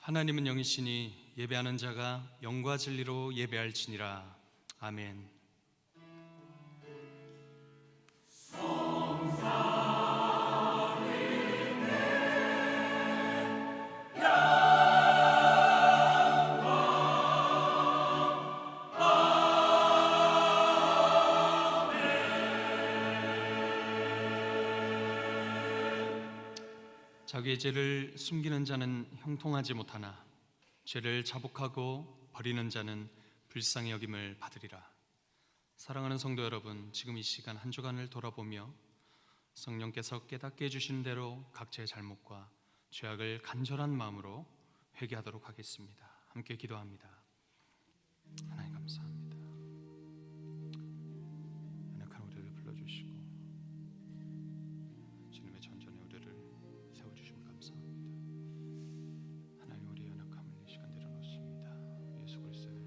하나님은 영이시니 예배하는 자가 영과 진리로 예배할지니라. 아멘. 자기의 죄를 숨기는 자는 형통하지 못하나 죄를 자복하고 버리는 자는 불쌍히 여김을 받으리라. 사랑하는 성도 여러분, 지금 이 시간 한 주간을 돌아보며 성령께서 깨닫게 해주시는 대로 각자의 잘못과 죄악을 간절한 마음으로 회개하도록 하겠습니다. 함께 기도합니다. 하나님 감사합니다. 연약한 우리를 불러주시고 주님의 전전에 우리를 세워주시면 감사합니다. 하나님, 우리의 연약함을 이 시간 내려놓습니다. 예수 그리스도의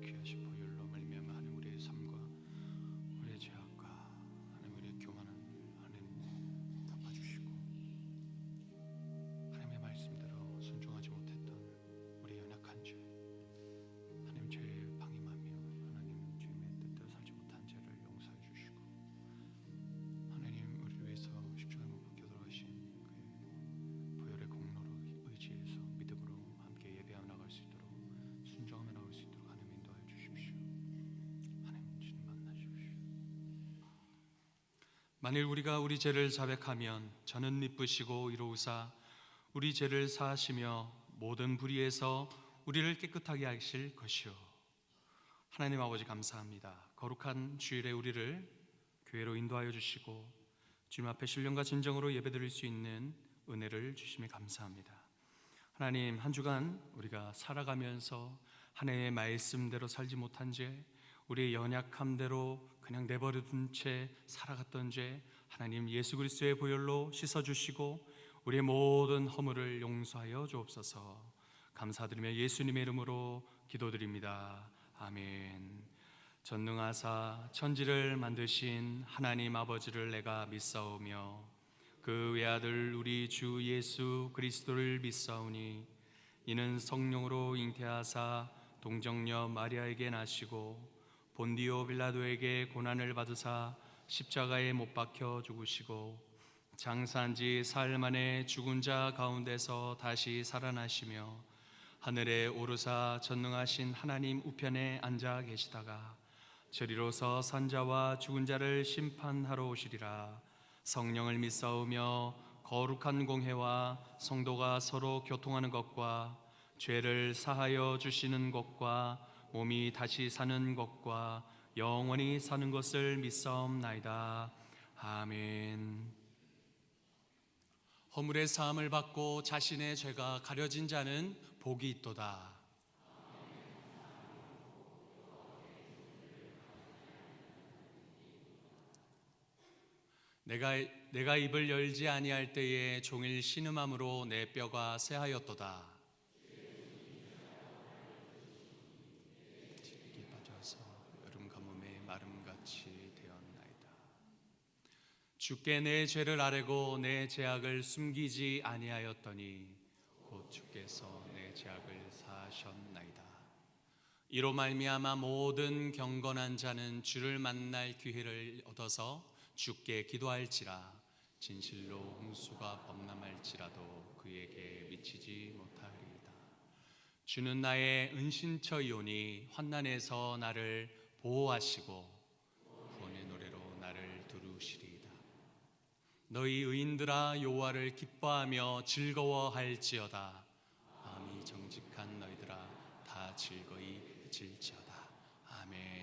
귀하신 보혈로 말미암아 하나님 우리의 삶과 우리의 죄악과 하나님 우리의 교만을 하나님 덮어주시고 하나님의 말씀대로 순종하지 못했던 우리의 연약한 죄 하나님 죄에 방임하며 하나님 주님의 뜻대로 살지 못한 죄를 용서해 주시고 하나님 우리를 위해서 십자가에 못 박혀 돌아가신 그 보혈의 공로로 의지해서 믿음으로 함께 예배하며 나갈 수 있도록 순종하며 나갈 수 있도록 하나님 인도하여 주십시오. 하나님 주님 만나십시오. 만일 우리가 우리 죄를 자백하면 저는 미쁘시고 이로우사 우리 죄를 사하시며 모든 불의에서 우리를 깨끗하게 하실 것이요. 하나님 아버지 감사합니다. 거룩한 주일에 우리를 교회로 인도하여 주시고 주님 앞에 신령과 진정으로 예배드릴 수 있는 은혜를 주심에 감사합니다. 하나님, 한 주간 우리가 살아가면서 하나님의 말씀대로 살지 못한 죄, 우리의 연약함대로 그냥 내버려둔 채 살아갔던 죄 하나님 예수 그리스도의 보혈로 씻어주시고 우리의 모든 허물을 용서하여 주옵소서. 감사드리며 예수님의 이름으로 기도드립니다. 아멘. 전능하사 천지를 만드신 하나님 아버지를 내가 믿사오며 그 외아들 우리 주 예수 그리스도를 믿사오니 이는 성령으로 잉태하사 동정녀 마리아에게 나시고 본디오 빌라도에게 고난을 받으사 십자가에 못 박혀 죽으시고 장사한 지 사흘 만에 죽은 자 가운데서 다시 살아나시며 하늘에 오르사 전능하신 하나님 우편에 앉아 계시다가 저리로서 산자와 죽은 자를 심판하러 오시리라. 성령을 믿사오며 거룩한 공회와 성도가 서로 교통하는 것과 죄를 사하여 주시는 것과 몸이 다시 사는 것과 영원히 사는 것을 믿사옵나이다. 아멘. 허물의 사함을 받고 자신의 죄가 가려진 자는 복이 있도다. 내가 입을 열지 아니할 때에 종일 신음함으로 내 뼈가 쇠하였도다. 지기 빠져서 여름 가뭄에 마름같이 되었나이다. 주께 내 죄를 아뢰고 내 죄악을 숨기지 아니하였더니 곧 주께서 내 죄악을 사하셨나이다. 이로 말미암아 모든 경건한 자는 주를 만날 기회를 얻어서 주께 기도할지라. 진실로 홍수가 범람할지라도 그에게 미치지 못하리이다. 주는 나의 은신처이오니 환난에서 나를 보호하시고 구원의 노래로 나를 두루시리이다. 너희 의인들아 여호와를 기뻐하며 즐거워할지어다. 마음이 정직한 너희들아 다 즐거이 질지어다. 아멘.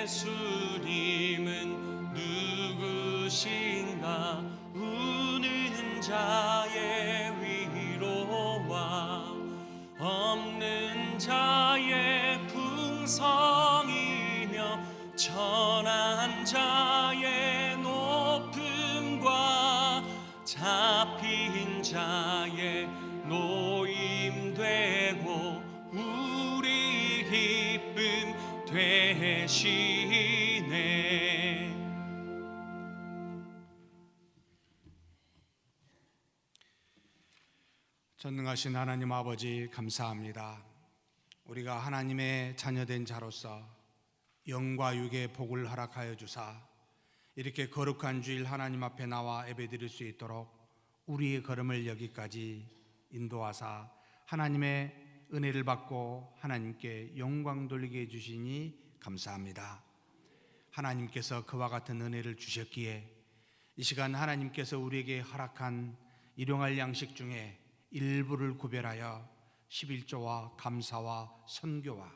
예수님은 누구신가? 우는 자의 위로와 없는 자의 풍성이며 천한 자의 높음과 잡힌 자의 노임되고 우리 기쁨 되시네. 전능하신 하나님 아버지, 감사합니다. 우리가 하나님의 자녀된 자로서 영과 육의 복을 허락하여 주사 이렇게 거룩한 주일 하나님 앞에 나와 예배드릴 수 있도록 우리의 걸음을 여기까지 인도하사 하나님의 은혜를 받고 하나님께 영광 돌리게 해주시니 감사합니다. 하나님께서 그와 같은 은혜를 주셨기에 이 시간 하나님께서 우리에게 허락한 일용할 양식 중에 일부를 구별하여 11조와 감사와 선교와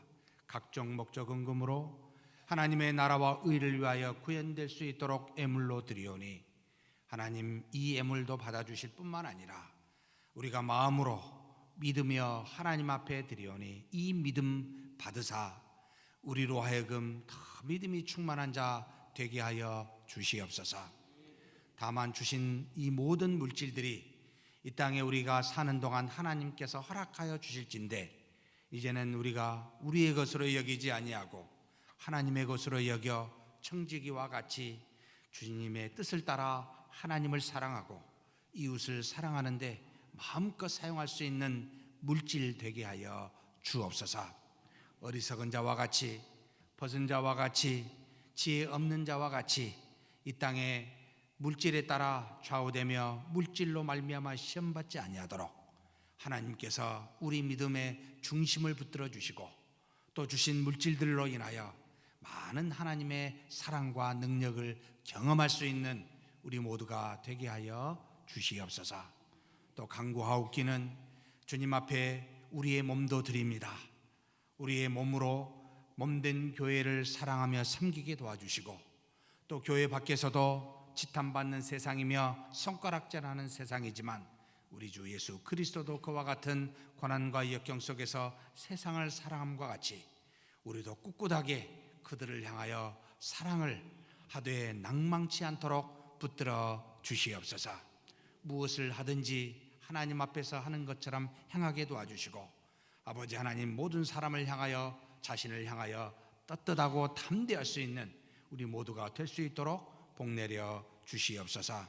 각종 목적 헌금으로 하나님의 나라와 의를 위하여 구현될 수 있도록 애물로 드리오니 하나님, 이 애물도 받아주실 뿐만 아니라 우리가 마음으로 믿으며 하나님 앞에 드리오니 이 믿음 받으사 우리로 하여금 더 믿음이 충만한 자 되게 하여 주시옵소서. 다만 주신 이 모든 물질들이 이 땅에 우리가 사는 동안 하나님께서 허락하여 주실진데 이제는 우리가 우리의 것으로 여기지 아니하고 하나님의 것으로 여겨 청지기와 같이 주님의 뜻을 따라 하나님을 사랑하고 이웃을 사랑하는데 마음껏 사용할 수 있는 물질 되게 하여 주옵소서. 어리석은 자와 같이, 벗은 자와 같이, 지혜 없는 자와 같이 이 땅에 물질에 따라 좌우되며 물질로 말미암아 시험받지 아니하도록 하나님께서 우리 믿음의 중심을 붙들어 주시고 또 주신 물질들로 인하여 많은 하나님의 사랑과 능력을 경험할 수 있는 우리 모두가 되게 하여 주시옵소서. 또 간구하옵기는 주님 앞에 우리의 몸도 드립니다. 우리의 몸으로 몸된 교회를 사랑하며 섬기게 도와주시고 또 교회 밖에서도 지탄받는 세상이며 손가락질하는 세상이지만 우리 주 예수 그리스도도 그와 같은 고난과 역경 속에서 세상을 사랑함과 같이 우리도 꿋꿋하게 그들을 향하여 사랑을 하되 낭망치 않도록 붙들어 주시옵소서. 무엇을 하든지 하나님 앞에서 하는 것처럼 행하게 도와주시고 아버지 하나님, 모든 사람을 향하여 자신을 향하여 떳떳하고 담대할 수 있는 우리 모두가 될 수 있도록 복내려 주시옵소서.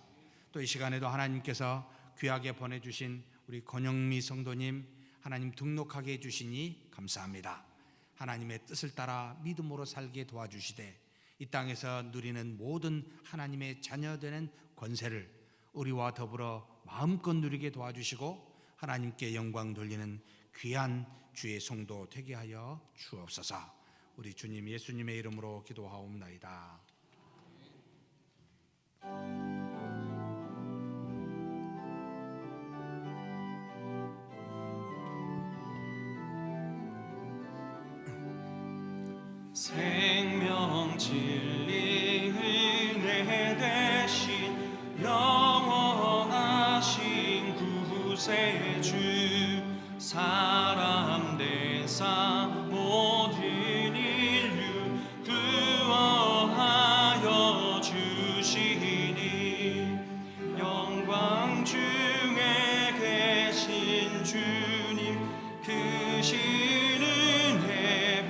또 이 시간에도 하나님께서 귀하게 보내주신 우리 권영미 성도님 하나님 등록하게 해주시니 감사합니다. 하나님의 뜻을 따라 믿음으로 살게 도와주시되 이 땅에서 누리는 모든 하나님의 자녀되는 권세를 우리와 더불어 마음껏 누리게 도와주시고 하나님께 영광 돌리는 귀한 주의 성도 되게 하여 주옵소서. 우리 주님 예수님의 이름으로 기도하옵나이다. 생명 진리 은혜 되신 영원하신 구세주 사람 대사 모든 인류 구원하여 주시니 영광 중에 계신 주님 크신 은혜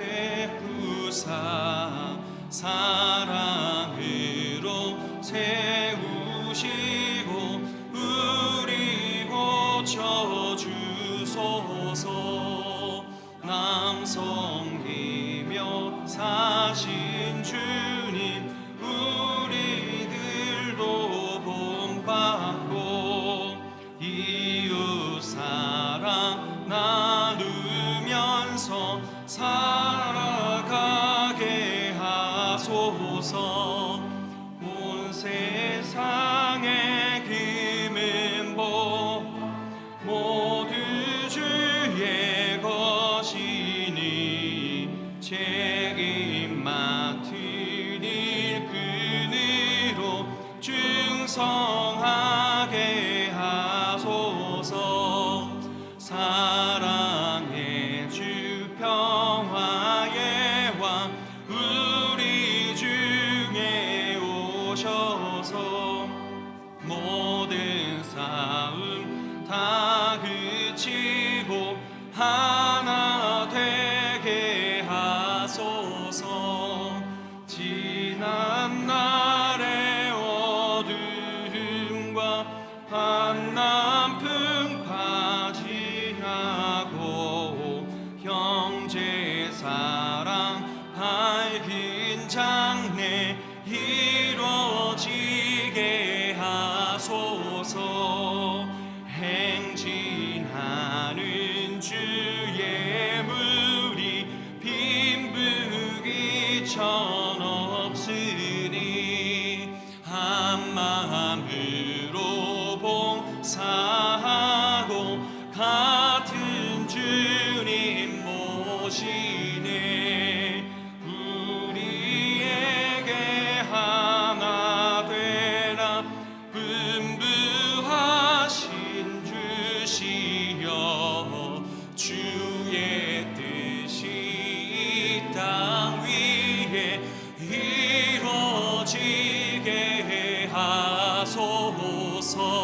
베푸사 사랑으로 세우시고 우리 고쳐주소서. 남성이며 사신 주님 우리들도 본받고 이웃 사랑 나누면서 살아가게 하소서. 온 세상의 금은복 모두 주의 것이니 책임 맡은 일꾼으로 충성하게 하소서. 사랑의 주 평화의 왕 우리 중에 오셔서 모든 싸움 다 그치고 하나 되게 하소서. 아멘.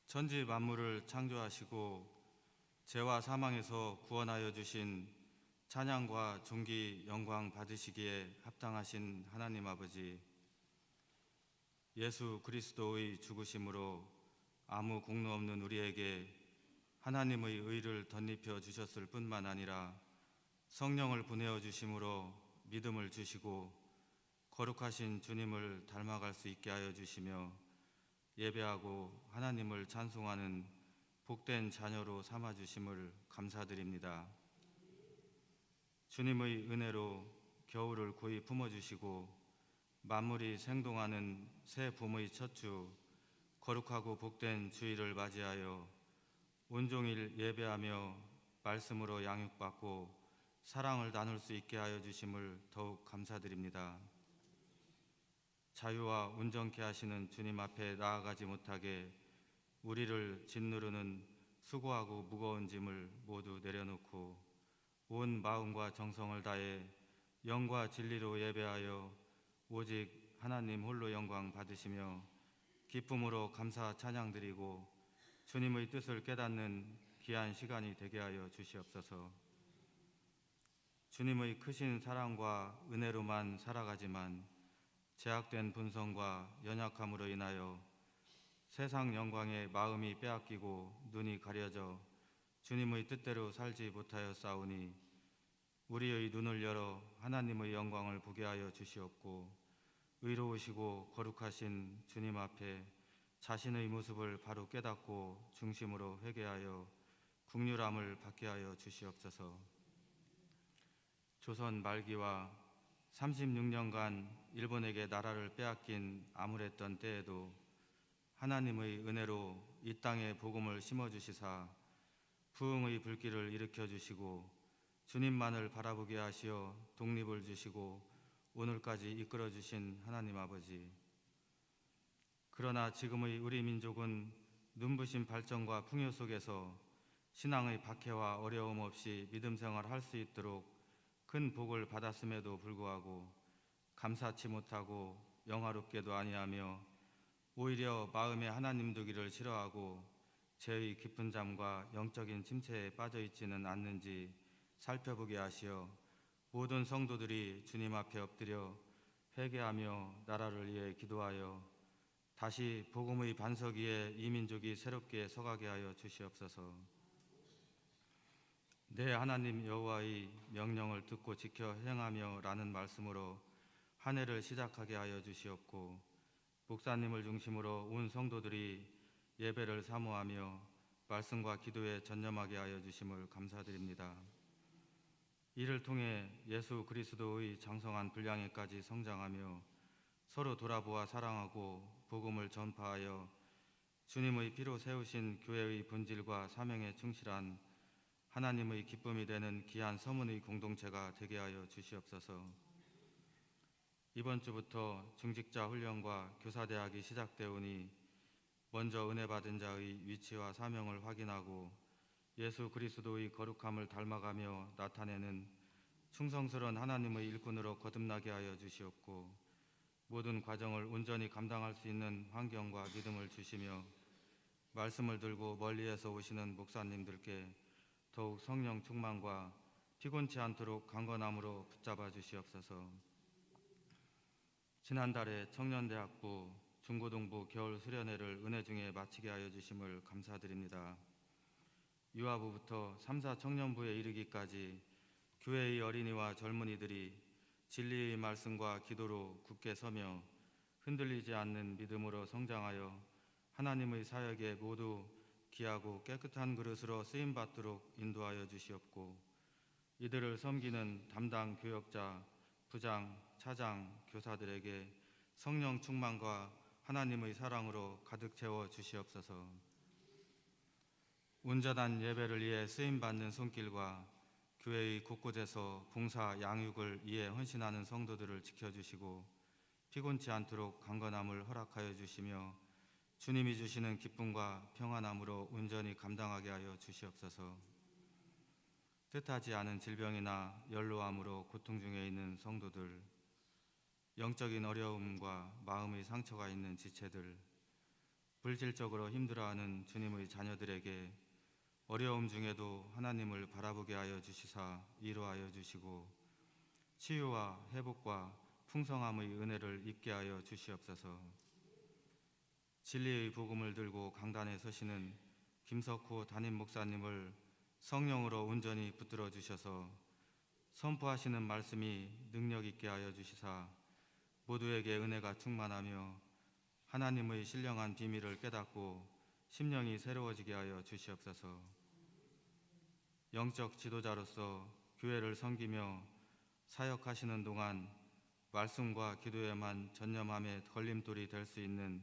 천지 만물을 창조하시고 죄와 사망에서 구원하여 주신 찬양과 존귀 영광 받으시기에 합당하신 하나님 아버지, 예수 그리스도의 죽으심으로 아무 공로 없는 우리에게 하나님의 의를 덧입혀 주셨을 뿐만 아니라 성령을 보내어 주심으로 믿음을 주시고 거룩하신 주님을 닮아갈 수 있게 하여 주시며 예배하고 하나님을 찬송하는 복된 자녀로 삼아 주심을 감사드립니다. 주님의 은혜로 겨울을 고이 품어 주시고 만물이 생동하는 새 봄의 첫 주 거룩하고 복된 주일을 맞이하여 온종일 예배하며 말씀으로 양육받고 사랑을 나눌 수 있게 하여 주심을 더욱 감사드립니다. 자유와 온전케 하시는 주님 앞에 나아가지 못하게 우리를 짓누르는 수고하고 무거운 짐을 모두 내려놓고 온 마음과 정성을 다해 영과 진리로 예배하여 오직 하나님 홀로 영광 받으시며 기쁨으로 감사 찬양드리고 주님의 뜻을 깨닫는 귀한 시간이 되게 하여 주시옵소서. 주님의 크신 사랑과 은혜로만 살아가지만 제약된 본성과 연약함으로 인하여 세상 영광에 마음이 빼앗기고 눈이 가려져 주님의 뜻대로 살지 못하여 싸우니 우리의 눈을 열어 하나님의 영광을 보게 하여 주시옵고 의로우시고 거룩하신 주님 앞에 자신의 모습을 바로 깨닫고 중심으로 회개하여 긍휼함을 받게 하여 주시옵소서. 조선 말기와 36년간 일본에게 나라를 빼앗긴 암울했던 때에도 하나님의 은혜로 이 땅에 복음을 심어주시사 부흥의 불길을 일으켜주시고 주님만을 바라보게 하시어 독립을 주시고 오늘까지 이끌어주신 하나님 아버지, 그러나 지금의 우리 민족은 눈부신 발전과 풍요 속에서 신앙의 박해와 어려움 없이 믿음 생활을 할 수 있도록 큰 복을 받았음에도 불구하고 감사치 못하고 영화롭게도 아니하며 오히려 마음에 하나님 두기를 싫어하고 죄의 깊은 잠과 영적인 침체에 빠져 있지는 않는지 살펴보게 하시어 모든 성도들이 주님 앞에 엎드려 회개하며 나라를 위해 기도하여 다시 복음의 반석 위에 이 민족이 새롭게 서가게 하여 주시옵소서. 내 하나님 여호와의 명령을 듣고 지켜 행하며 라는 말씀으로 한 해를 시작하게 하여 주시옵고 목사님을 중심으로 온 성도들이 예배를 사모하며 말씀과 기도에 전념하게 하여 주심을 감사드립니다. 이를 통해 예수 그리스도의 장성한 분량에까지 성장하며 서로 돌아보아 사랑하고 복음을 전파하여 주님의 피로 세우신 교회의 본질과 사명에 충실한 하나님의 기쁨이 되는 귀한 서문의 공동체가 되게 하여 주시옵소서. 이번 주부터 중직자 훈련과 교사대학이 시작되오니 먼저 은혜 받은 자의 위치와 사명을 확인하고 예수 그리스도의 거룩함을 닮아가며 나타내는 충성스러운 하나님의 일꾼으로 거듭나게 하여 주시옵고 모든 과정을 온전히 감당할 수 있는 환경과 믿음을 주시며 말씀을 들고 멀리에서 오시는 목사님들께 더욱 성령 충만과 피곤치 않도록 강건함으로 붙잡아 주시옵소서. 지난달에 청년대학부 중고등부 겨울 수련회를 은혜 중에 마치게 하여 주심을 감사드립니다. 유아부부터 3사 청년부에 이르기까지 교회의 어린이와 젊은이들이 진리의 말씀과 기도로 굳게 서며 흔들리지 않는 믿음으로 성장하여 하나님의 사역에 모두 귀하고 깨끗한 그릇으로 쓰임받도록 인도하여 주시옵고 이들을 섬기는 담당 교역자, 부장, 차장, 교사들에게 성령 충만과 하나님의 사랑으로 가득 채워 주시옵소서. 온전한 예배를 위해 쓰임받는 손길과 교회의 곳곳에서 봉사 양육을 위해 헌신하는 성도들을 지켜주시고 피곤치 않도록 강건함을 허락하여 주시며 주님이 주시는 기쁨과 평안함으로 온전히 감당하게 하여 주시옵소서. 뜻하지 않은 질병이나 연로함으로 고통 중에 있는 성도들, 영적인 어려움과 마음의 상처가 있는 지체들, 물질적으로 힘들어하는 주님의 자녀들에게 어려움 중에도 하나님을 바라보게 하여 주시사 위로하여 주시고 치유와 회복과 풍성함의 은혜를 입게 하여 주시옵소서. 진리의 복음을 들고 강단에 서시는 김석호 담임 목사님을 성령으로 온전히 붙들어 주셔서 선포하시는 말씀이 능력 있게 하여 주시사 모두에게 은혜가 충만하며 하나님의 신령한 비밀을 깨닫고 심령이 새로워지게 하여 주시옵소서. 영적 지도자로서 교회를 섬기며 사역하시는 동안 말씀과 기도에만 전념함에 걸림돌이 될 수 있는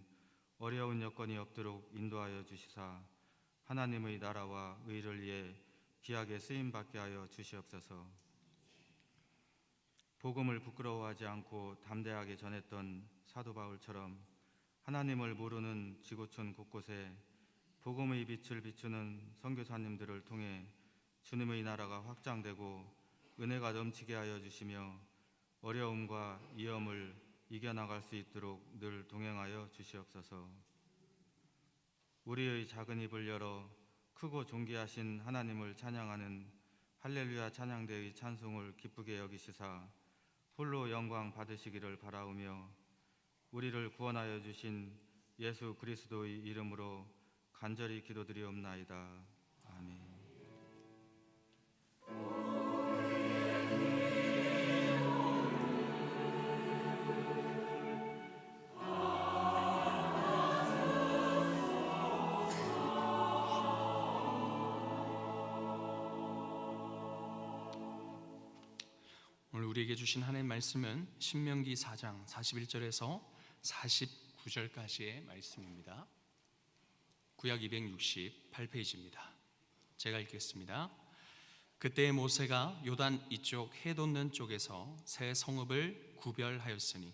어려운 여건이 없도록 인도하여 주시사 하나님의 나라와 의를 위해 귀하게 쓰임받게 하여 주시옵소서. 복음을 부끄러워하지 않고 담대하게 전했던 사도 바울처럼 하나님을 모르는 지구촌 곳곳에 복음의 빛을 비추는 선교사님들을 통해 주님의 나라가 확장되고 은혜가 넘치게 하여 주시며 어려움과 위험을 이겨나갈 수 있도록 늘 동행하여 주시옵소서. 우리의 작은 입을 열어 크고 존귀하신 하나님을 찬양하는 할렐루야 찬양대의 찬송을 기쁘게 여기시사 홀로 영광 받으시기를 바라오며 우리를 구원하여 주신 예수 그리스도의 이름으로 간절히 기도드리옵나이다. 아멘. 오늘 우리에게 주신 하나님의 말씀은 신명기 4장 41절에서 49절까지의 말씀입니다. 구약 268페이지입니다. 제가 읽겠습니다. 그때 모세가 요단 이쪽 해 돋는 쪽에서 새 성읍을 구별하였으니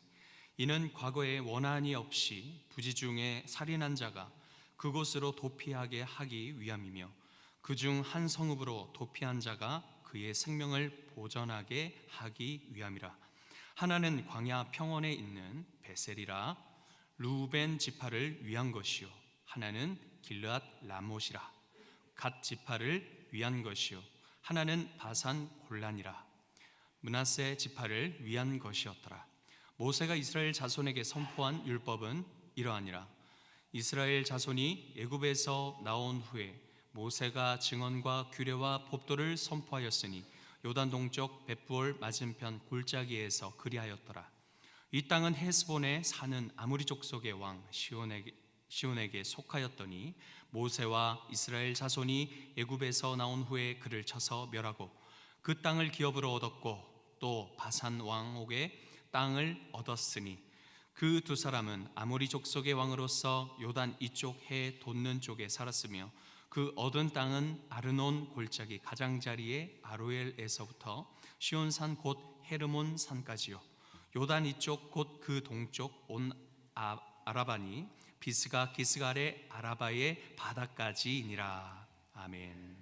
이는 과거에 원한이 없이 부지 중에 살인한 자가 그곳으로 도피하게 하기 위함이며 그중 한 성읍으로 도피한 자가 그의 생명을 보전하게 하기 위함이라. 하나는 광야 평원에 있는 베셀이라 루벤 지파를 위한 것이요 하나는 길르앗 라못이라 갓 지파를 위한 것이요 하나는 바산 골란이라 므낫세 지파를 위한 것이었더라. 모세가 이스라엘 자손에게 선포한 율법은 이러하니라. 이스라엘 자손이 애굽에서 나온 후에 모세가 증언과 규례와 법도를 선포하였으니 요단 동쪽 벳부올 맞은편 골짜기에서 그리하였더라. 이 땅은 헤스본에 사는 아모리 족속의 왕 시온에게 속하였더니 모세와 이스라엘 자손이 애굽에서 나온 후에 그를 쳐서 멸하고 그 땅을 기업으로 얻었고 또 바산 왕옥의 땅을 얻었으니 그 두 사람은 아모리 족속의 왕으로서 요단 이쪽 해 돋는 쪽에 살았으며 그 얻은 땅은 아르논 골짜기 가장자리의 아로엘에서부터 시온산 곧 헤르몬 산까지요 요단 이쪽 곧 그 동쪽 온 아라바니 비스가 기스갈의 아라바의 바다까지이니라. 아멘.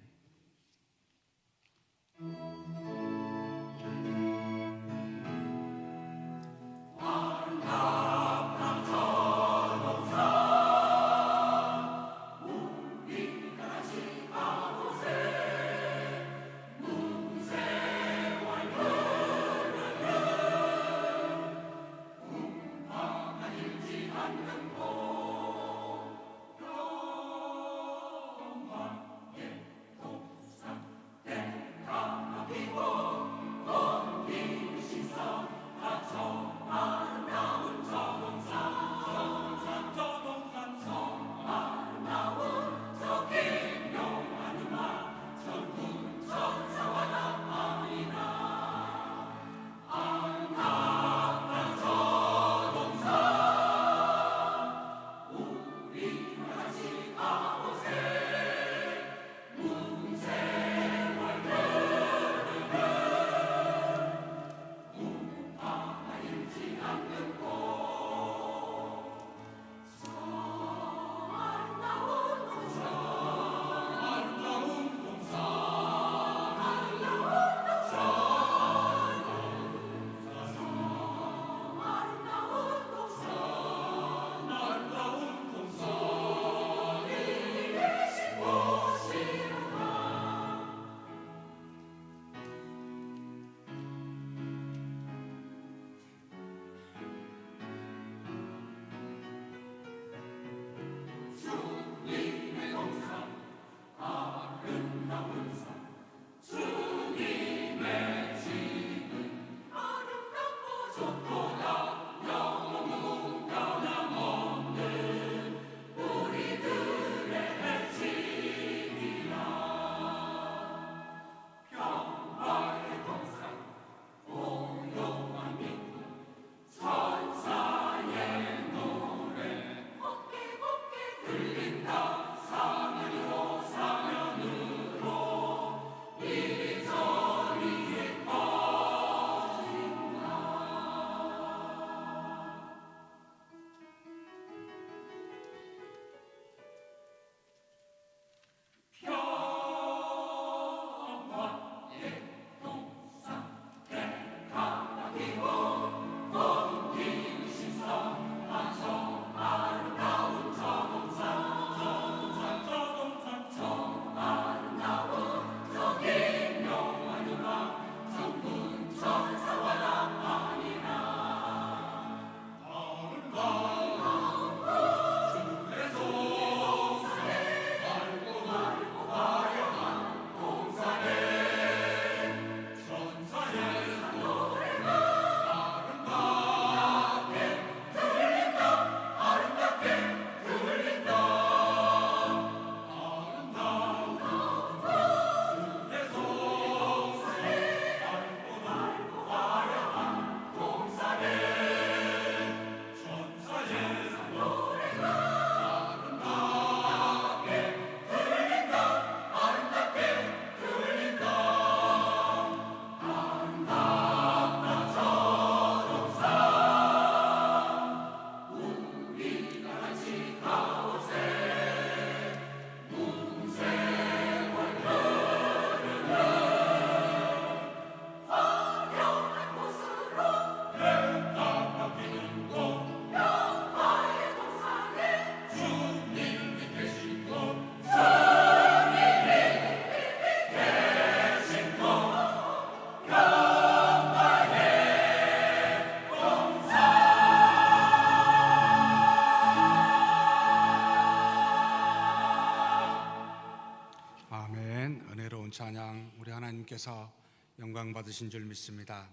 아멘. 은혜로운 찬양 우리 하나님께서 영광 받으신 줄 믿습니다.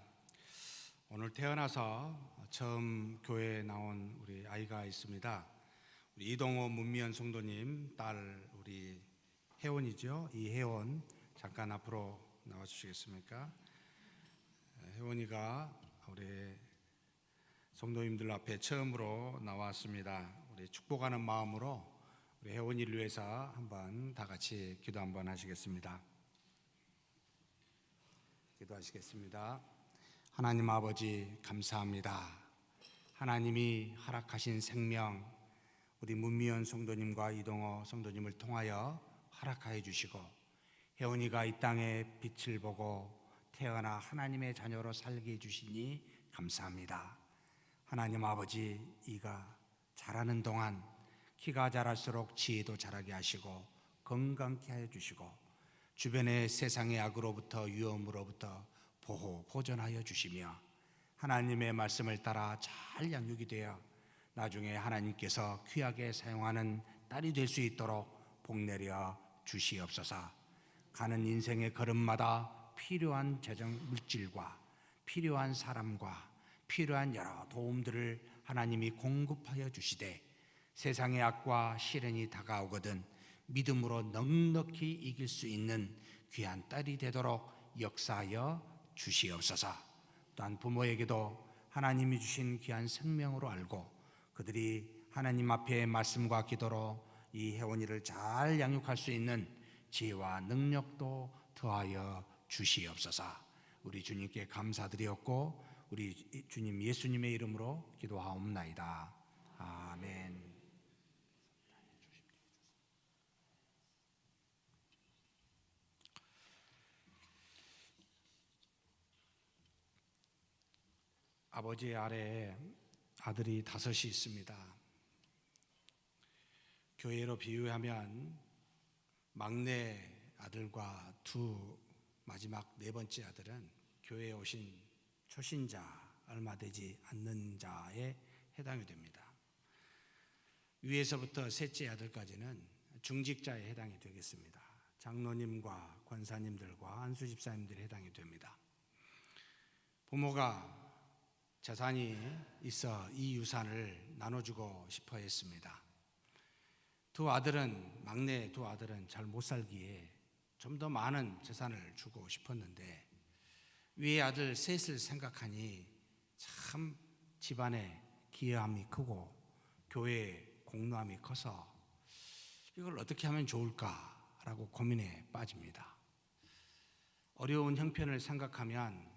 오늘 태어나서 처음 교회에 나온 우리 아이가 있습니다. 우리 이동호 문미연 성도님 딸 우리 혜원이죠. 이 혜원 잠깐 앞으로 나와 주시겠습니까? 혜원이가 우리 성도님들 앞에 처음으로 나왔습니다. 우리 축복하는 마음으로 우리 혜원이를 위해서 한번 다 같이 기도 한번 하시겠습니다. 기도하시겠습니다. 하나님 아버지 감사합니다. 하나님이 허락하신 생명 우리 문미연 성도님과 이동호 성도님을 통하여 허락하여 주시고 혜원이가 이 땅에 빛을 보고 태어나 하나님의 자녀로 살게 해주시니 감사합니다. 하나님 아버지 이가 자라는 동안 키가 자랄수록 지혜도 자라게 하시고 건강케 하여 주시고 주변의 세상의 악으로부터 위험으로부터 보존하여 주시며 하나님의 말씀을 따라 잘 양육이 되어 나중에 하나님께서 귀하게 사용하는 딸이 될 수 있도록 복내려 주시옵소서. 가는 인생의 걸음마다 필요한 재정 물질과 필요한 사람과 필요한 여러 도움들을 하나님이 공급하여 주시되 세상의 악과 시련이 다가오거든 믿음으로 넉넉히 이길 수 있는 귀한 딸이 되도록 역사하여 주시옵소서. 또한 부모에게도 하나님이 주신 귀한 생명으로 알고 그들이 하나님 앞에 말씀과 기도로 이 혜원이를 잘 양육할 수 있는 지혜와 능력도 더하여 주시옵소서. 우리 주님께 감사드리옵고 우리 주님 예수님의 이름으로 기도하옵나이다. 아멘. 아버지 아래에 아들이 5이 있습니다. 교회로 비유하면 막내 아들과 마지막 4번째 아들은 교회에 오신 초신자 얼마 되지 않는 자에 해당이 됩니다. 위에서부터 셋째 아들까지는 중직자에 해당이 되겠습니다. 장로님과 권사님들과 안수 집사님들에 해당이 됩니다. 부모가 재산이 있어 이 유산을 나눠주고 싶어 했습니다. 막내 두 아들은 잘 못 살기에 좀 더 많은 재산을 주고 싶었는데 위의 아들 셋을 생각하니 참 집안에 기여함이 크고 교회에 공로함이 커서 이걸 어떻게 하면 좋을까라고 고민에 빠집니다. 어려운 형편을 생각하면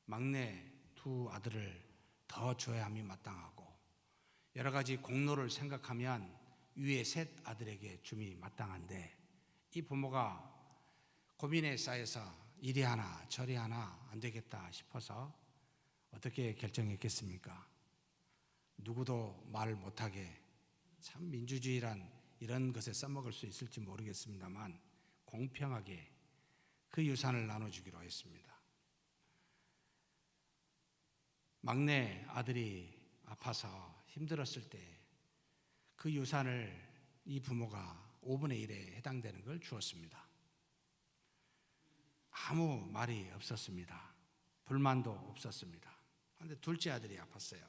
막내 2 아들을 더 줘야 함이 마땅하고 여러 가지 공로를 생각하면 위에 3 아들에게 줌이 마땅한데 이 부모가 고민에 쌓여서 이리 하나 저리 하나 안 되겠다 싶어서 어떻게 결정했겠습니까? 누구도 말 못하게 참 민주주의란 이런 것에 써먹을 수 있을지 모르겠습니다만 공평하게 그 유산을 나눠주기로 했습니다. 막내 아들이 아파서 힘들었을 때 그 유산을 이 부모가 5분의 1에 해당되는 걸 주었습니다. 아무 말이 없었습니다. 불만도 없었습니다. 그런데 둘째 아들이 아팠어요.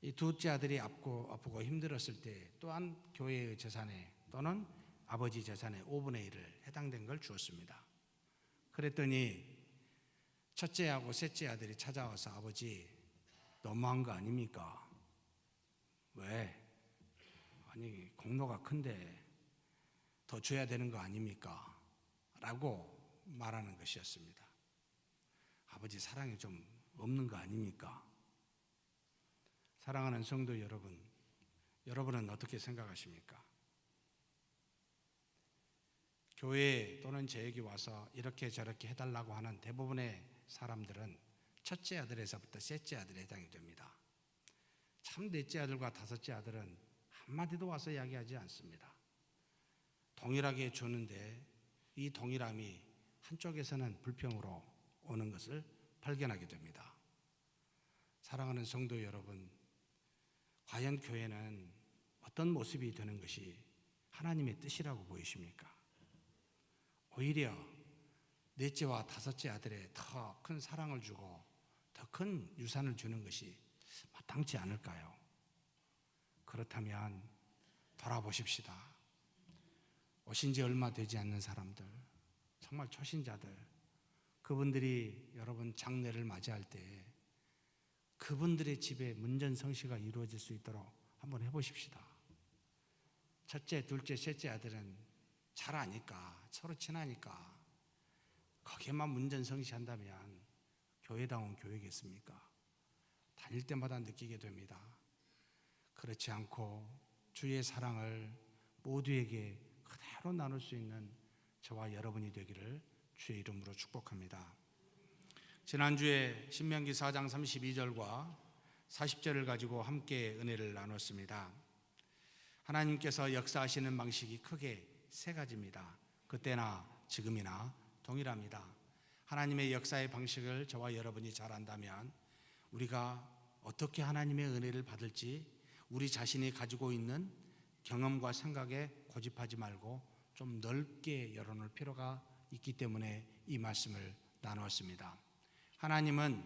이 둘째 아들이 아프고 힘들었을 때 또한 교회의 재산에 또는 아버지 재산의 5분의 1을 해당된 걸 주었습니다. 그랬더니 첫째하고 셋째 아들이 찾아와서 아버지 너무한 거 아닙니까? 왜? 아니 공로가 큰데 더 줘야 되는 거 아닙니까? 라고 말하는 것이었습니다. 아버지 사랑이 좀 없는 거 아닙니까? 사랑하는 성도 여러분, 여러분은 어떻게 생각하십니까? 교회 또는 저에게 와서 이렇게 저렇게 해달라고 하는 대부분의 사람들은 첫째 아들에서부터 셋째 아들에 해당이 됩니다. 참 넷째 아들과 다섯째 아들은 한마디도 와서 이야기하지 않습니다. 동일하게 주는데 이 동일함이 한쪽에서는 불평으로 오는 것을 발견하게 됩니다. 사랑하는 성도 여러분, 과연 교회는 어떤 모습이 되는 것이 하나님의 뜻이라고 보이십니까? 오히려 넷째와 다섯째 아들에 더 큰 사랑을 주고 더 큰 유산을 주는 것이 마땅치 않을까요? 그렇다면 돌아보십시다. 오신 지 얼마 되지 않는 사람들, 정말 초신자들, 그분들이 여러분 장례를 맞이할 때 그분들의 집에 문전성시가 이루어질 수 있도록 한번 해보십시다. 첫째, 둘째, 셋째 아들은 잘 아니까, 서로 친하니까 거기에만 문전성시한다면 교회다운 교회겠습니까? 다닐 때마다 느끼게 됩니다. 그렇지 않고 주의 사랑을 모두에게 그대로 나눌 수 있는 저와 여러분이 되기를 주의 이름으로 축복합니다. 지난주에 신명기 4장 32절과 40절을 가지고 함께 은혜를 나눴습니다. 하나님께서 역사하시는 방식이 크게 세 가지입니다. 그때나 지금이나 동일합니다. 하나님의 역사의 방식을 저와 여러분이 잘 안다면 우리가 어떻게 하나님의 은혜를 받을지 우리 자신이 가지고 있는 경험과 생각에 고집하지 말고 좀 넓게 열어놓을 필요가 있기 때문에 이 말씀을 나누었습니다. 하나님은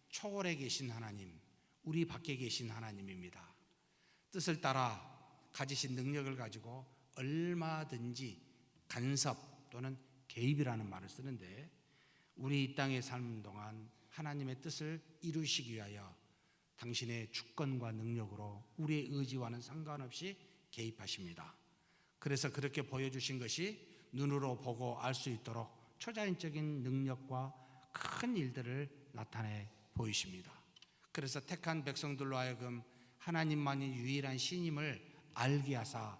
초월에 계신 하나님, 우리 밖에 계신 하나님입니다. 뜻을 따라 가지신 능력을 가지고 얼마든지 간섭 또는 개입이라는 말을 쓰는데 우리 이 땅에 사는 동안 하나님의 뜻을 이루시기 위하여 당신의 주권과 능력으로 우리의 의지와는 상관없이 개입하십니다. 그래서 그렇게 보여주신 것이 눈으로 보고 알 수 있도록 초자연적인 능력과 큰 일들을 나타내 보이십니다. 그래서 택한 백성들로 하여금 하나님만이 유일한 신임을 알게 하사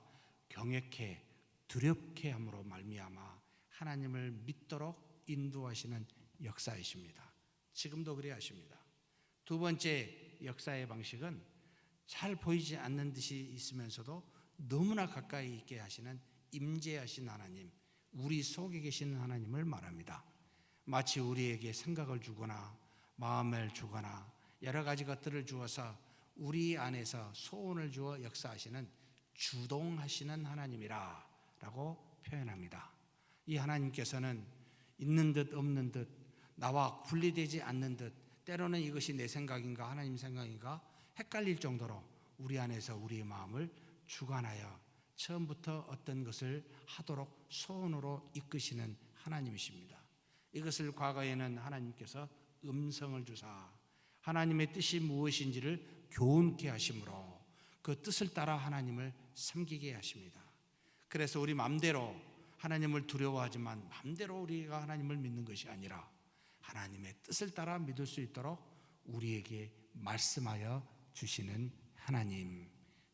경외케 두렵게 함으로 말미암아 하나님을 믿도록 인도하시는 역사이십니다. 지금도 그래야 하십니다. 두 번째 역사의 방식은 잘 보이지 않는 듯이 있으면서도 너무나 가까이 있게 하시는 임재하신 하나님, 우리 속에 계시는 하나님을 말합니다. 마치 우리에게 생각을 주거나 마음을 주거나 여러 가지 것들을 주어서 우리 안에서 소원을 주어 역사하시는 주동하시는 하나님이라 라고 표현합니다. 이 하나님께서는 있는 듯 없는 듯 나와 분리되지 않는 듯 때로는 이것이 내 생각인가 하나님 생각인가 헷갈릴 정도로 우리 안에서 우리의 마음을 주관하여 처음부터 어떤 것을 하도록 소원으로 이끄시는 하나님이십니다. 이것을 과거에는 하나님께서 음성을 주사 하나님의 뜻이 무엇인지를 교훈케 하심으로 그 뜻을 따라 하나님을 섬기게 하십니다. 그래서 우리 마음대로 하나님을 두려워하지만 마음대로 우리가 하나님을 믿는 것이 아니라 하나님의 뜻을 따라 믿을 수 있도록 우리에게 말씀하여 주시는 하나님,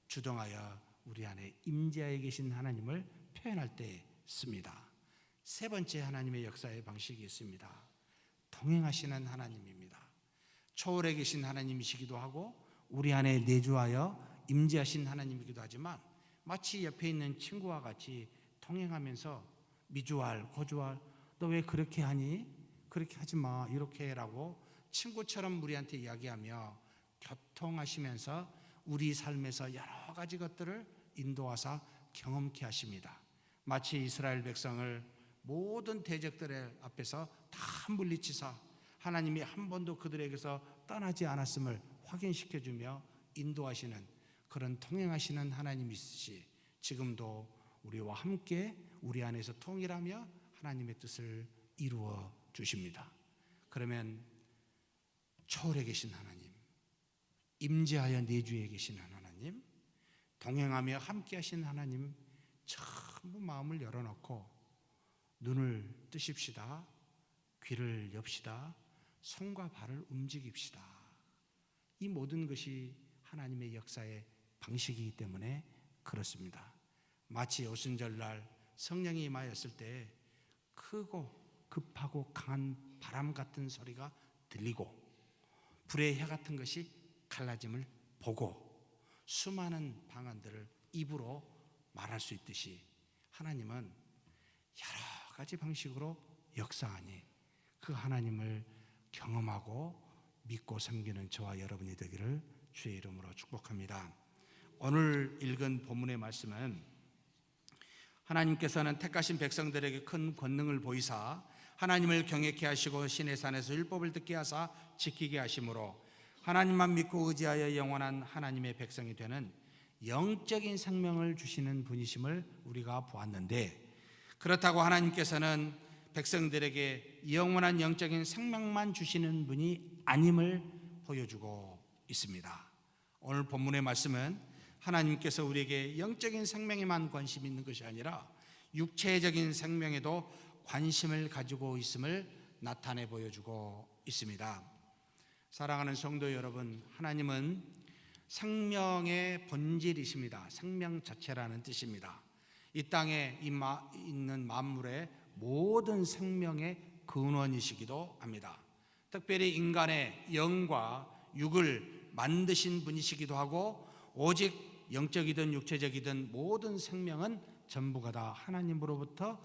주동하여 우리 안에 임재하여 계신 하나님을 표현할 때 씁니다. 세 번째 하나님의 역사의 방식이 있습니다. 동행하시는 하나님입니다. 초월에 계신 하나님이시기도 하고 우리 안에 내주하여 임재하신 하나님이기도 하지만 마치 옆에 있는 친구와 같이 동행하면서 미주알, 고주알, 너 왜 그렇게 하니? 그렇게 하지 마, 이렇게 해라고 친구처럼 우리한테 이야기하며 교통하시면서 우리 삶에서 여러 가지 것들을 인도하사 경험케 하십니다. 마치 이스라엘 백성을 모든 대적들의 앞에서 다 물리치사 하나님이 한 번도 그들에게서 떠나지 않았음을 확인시켜주며 인도하시는 그런 통행하시는 하나님이시지 지금도 우리와 함께 우리 안에서 통일하며 하나님의 뜻을 이루어 주십니다. 그러면 초월에 계신 하나님, 임재하여 내주에 계시는 하나님, 동행하며 함께 하신 하나님 전부 마음을 열어놓고 눈을 뜨십시다. 귀를 엽시다. 손과 발을 움직입시다. 이 모든 것이 하나님의 역사의 방식이기 때문에 그렇습니다. 마치 오순절날 성령이 임하였을 때 크고 급하고 강한 바람 같은 소리가 들리고 불의 해 같은 것이 갈라짐을 보고 수많은 방언들을 입으로 말할 수 있듯이 하나님은 여러 가지 방식으로 역사하니 그 하나님을 경험하고 믿고 섬기는 저와 여러분이 되기를 주의 이름으로 축복합니다. 오늘 읽은 본문의 말씀은 하나님께서는 택하신 백성들에게 큰 권능을 보이사 하나님을 경외케 하시고 신의 산에서 율법을 듣게 하사 지키게 하심으로 하나님만 믿고 의지하여 영원한 하나님의 백성이 되는 영적인 생명을 주시는 분이심을 우리가 보았는데, 그렇다고 하나님께서는 백성들에게 영원한 영적인 생명만 주시는 분이 아님을 보여주고 있습니다. 오늘 본문의 말씀은 하나님께서 우리에게 영적인 생명에만 관심이 있는 것이 아니라 육체적인 생명에도 관심을 가지고 있음을 나타내 보여주고 있습니다. 사랑하는 성도 여러분, 하나님은 생명의 본질이십니다. 생명 자체라는 뜻입니다. 이 땅에 있는 만물의 모든 생명의 근원이시기도 합니다. 특별히 인간의 영과 육을 만드신 분이시기도 하고, 오직 영적이든 육체적이든 모든 생명은 전부가 다 하나님으로부터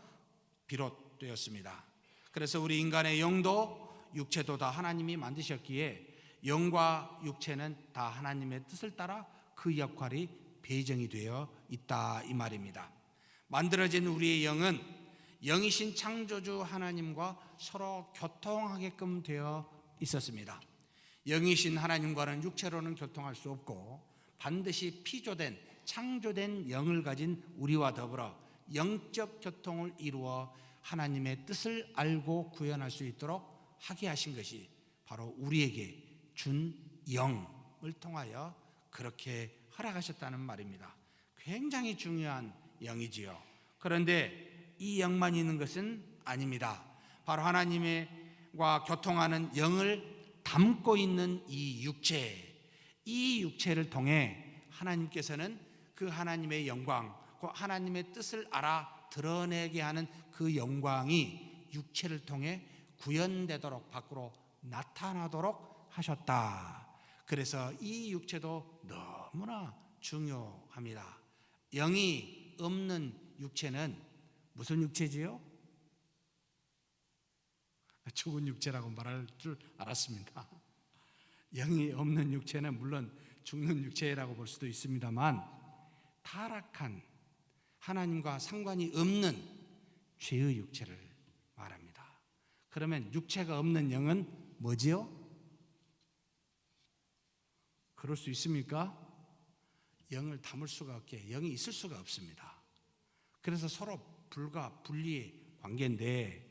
비롯되었습니다. 그래서 우리 인간의 영도 육체도 다 하나님이 만드셨기에 영과 육체는 다 하나님의 뜻을 따라 그 역할이 배정이 되어 있다, 이 말입니다. 만들어진 우리의 영은 영이신 창조주 하나님과 서로 교통하게끔 되어 있었습니다. 영이신 하나님과는 육체로는 교통할 수 없고 반드시 피조된 창조된 영을 가진 우리와 더불어 영적 교통을 이루어 하나님의 뜻을 알고 구현할 수 있도록 하게 하신 것이 바로 우리에게 준 영을 통하여 그렇게 허락하셨다는 말입니다. 굉장히 중요한 영이지요. 그런데 이 영만 있는 것은 아닙니다. 바로 하나님과 교통하는 영을 담고 있는 이 육체를 통해 하나님께서는 그 하나님의 영광, 그 하나님의 뜻을 알아 드러내게 하는 그 영광이 육체를 통해 구현되도록, 밖으로 나타나도록 하셨다. 그래서 이 육체도 너무나 중요합니다. 영이 없는 육체는 무슨 육체지요? 죽은 육체라고 말할 줄 알았습니다. 영이 없는 육체는 물론 죽는 육체라고 볼 수도 있습니다만, 타락한 하나님과 상관이 없는 죄의 육체를 말합니다. 그러면 육체가 없는 영은 뭐지요? 그럴 수 있습니까? 영을 담을 수가 없게, 영이 있을 수가 없습니다. 그래서 서로 분리의 관계인데,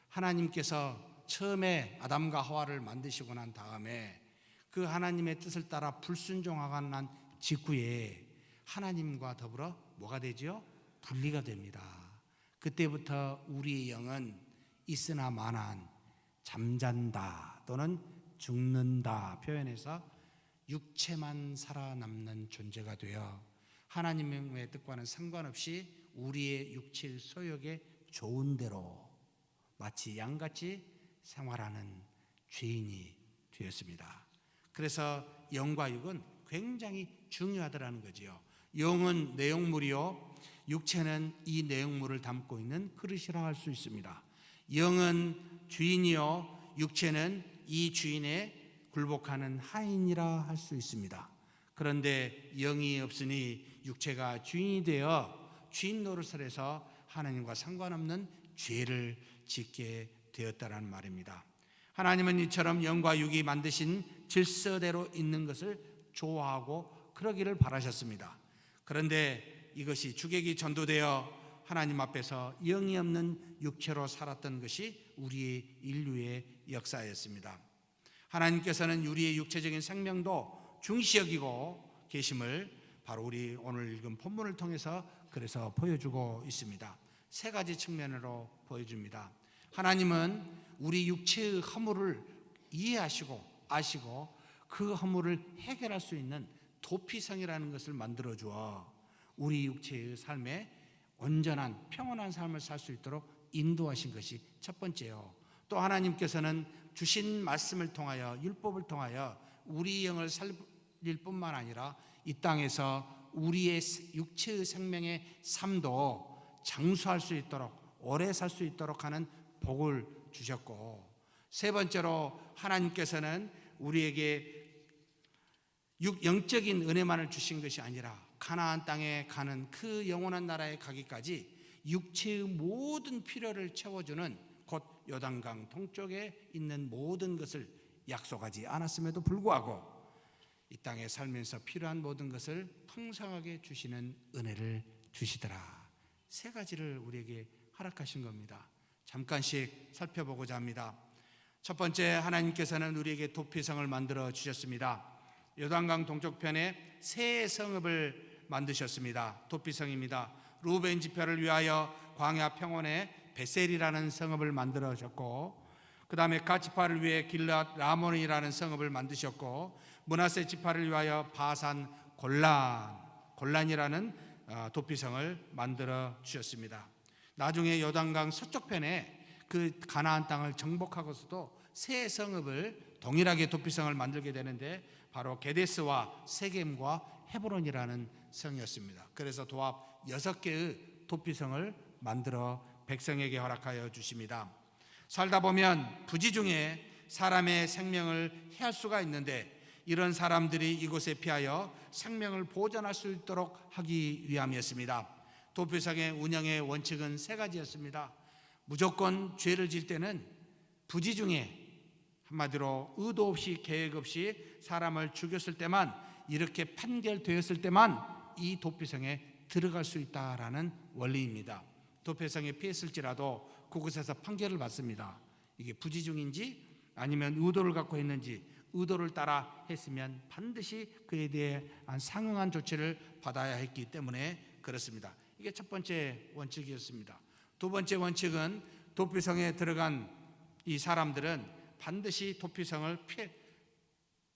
하나님께서 처음에 아담과 하와를 만드시고 난 다음에 그 하나님의 뜻을 따라 불순종하고 난 직후에 하나님과 더불어 뭐가 되죠? 분리가 됩니다. 그때부터 우리의 영은 있으나 마나한 잠잔다 또는 죽는다 표현해서 육체만 살아남는 존재가 되어 하나님의 뜻과는 상관없이 우리의 육체의 소욕에 좋은 대로 마치 양같이 생활하는 죄인이 되었습니다. 그래서 영과 육은 굉장히 중요하더라는 거지요. 영은 내용물이요, 육체는 이 내용물을 담고 있는 그릇이라 할 수 있습니다. 영은 주인이요, 육체는 이 주인에 굴복하는 하인이라 할 수 있습니다. 그런데 영이 없으니 육체가 주인이 되어 주인 노릇을 해서 하나님과 상관없는 죄를 짓게 되었다는 말입니다. 하나님은 이처럼 영과 육이 만드신 질서대로 있는 것을 좋아하고 그러기를 바라셨습니다. 그런데 이것이 주객이 전도되어 하나님 앞에서 영이 없는 육체로 살았던 것이 우리의 인류의 역사였습니다. 하나님께서는 우리의 육체적인 생명도 중시 여기고 계심을 바로 우리 오늘 읽은 본문을 통해서 그래서 보여주고 있습니다. 세 가지 측면으로 보여줍니다. 하나님은 우리 육체의 허물을 이해하시고 아시고 그 허물을 해결할 수 있는 도피성이라는 것을 만들어 주어 우리 육체의 삶에 온전한 평온한 삶을 살 수 있도록 인도하신 것이 첫 번째요. 또 하나님께서는 주신 말씀을 통하여, 율법을 통하여 우리 영을 살릴 뿐만 아니라 이 땅에서 우리의 육체의 생명의 삶도 장수할 수 있도록, 오래 살 수 있도록 하는 복을 주셨고, 세 번째로 하나님께서는 우리에게 영적인 은혜만을 주신 것이 아니라 가나안 땅에 가는 그 영원한 나라에 가기까지 육체의 모든 필요를 채워주는 곧 요단강 동쪽에 있는 모든 것을 약속하지 않았음에도 불구하고 이 땅에 살면서 필요한 모든 것을 풍성하게 주시는 은혜를 주시더라. 세 가지를 우리에게 허락하신 겁니다. 잠깐씩 살펴보고자 합니다. 첫 번째, 하나님께서는 우리에게 도피성을 만들어 주셨습니다. 요단강 동쪽편에 새 성읍을 만드셨습니다. 도피성입니다. 루벤 지파를 위하여 광야 평원에 베셀이라는 성읍을 만들어졌고, 그 다음에 갓 지파를 위해 길앗 라몬이라는 성읍을 만드셨고, 므낫세 지파를 위하여 바산 골란이라는 도피성을 만들어 주셨습니다. 나중에 요단강 서쪽편에 그 가나안 땅을 정복하고서도 새 성읍을 동일하게 도피성을 만들게 되는데 바로 게데스와 세겜과 헤브론이라는 성이었습니다. 그래서 도합 6개의 도피성을 만들어 백성에게 허락하여 주십니다. 살다 보면 부지 중에 사람의 생명을 해할 수가 있는데 이런 사람들이 이곳에 피하여 생명을 보존할 수 있도록 하기 위함이었습니다. 도피성의 운영의 원칙은 3가지였습니다. 무조건 죄를 질 때는 부지 중에 한마디로 의도 없이 계획 없이 사람을 죽였을 때만, 이렇게 판결되었을 때만 이 도피성에 들어갈 수 있다라는 원리입니다. 도피성에 피했을지라도 그곳에서 판결을 받습니다. 이게 부지 중인지 아니면 의도를 갖고 했는지, 의도를 따라 했으면 반드시 그에 대해 상응한 조치를 받아야 했기 때문에 그렇습니다. 이게 첫 번째 원칙이었습니다. 두 번째 원칙은 도피성에 들어간 이 사람들은 반드시 도피성을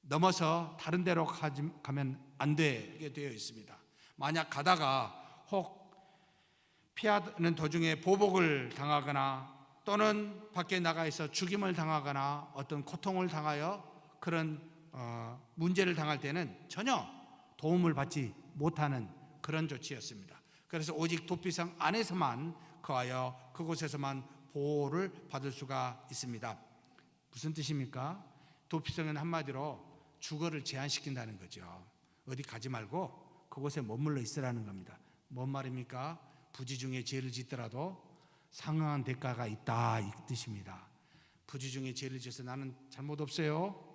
넘어서 다른 데로 가면 안 되게 되어 있습니다. 만약 가다가 혹 피하는 도중에 보복을 당하거나 또는 밖에 나가 있어 죽임을 당하거나 어떤 고통을 당하여 그런 문제를 당할 때는 전혀 도움을 받지 못하는 그런 조치였습니다. 그래서 오직 도피성 안에서만 거하여 그곳에서만 보호를 받을 수가 있습니다. 무슨 뜻입니까? 도피성은 한마디로 주거를 제한시킨다는 거죠. 어디 가지 말고 그곳에 머물러 있으라는 겁니다. 뭔 말입니까? 부지 중에 죄를 짓더라도 상응한 대가가 있다, 이 뜻입니다. 부지 중에 죄를 지어서 나는 잘못 없어요,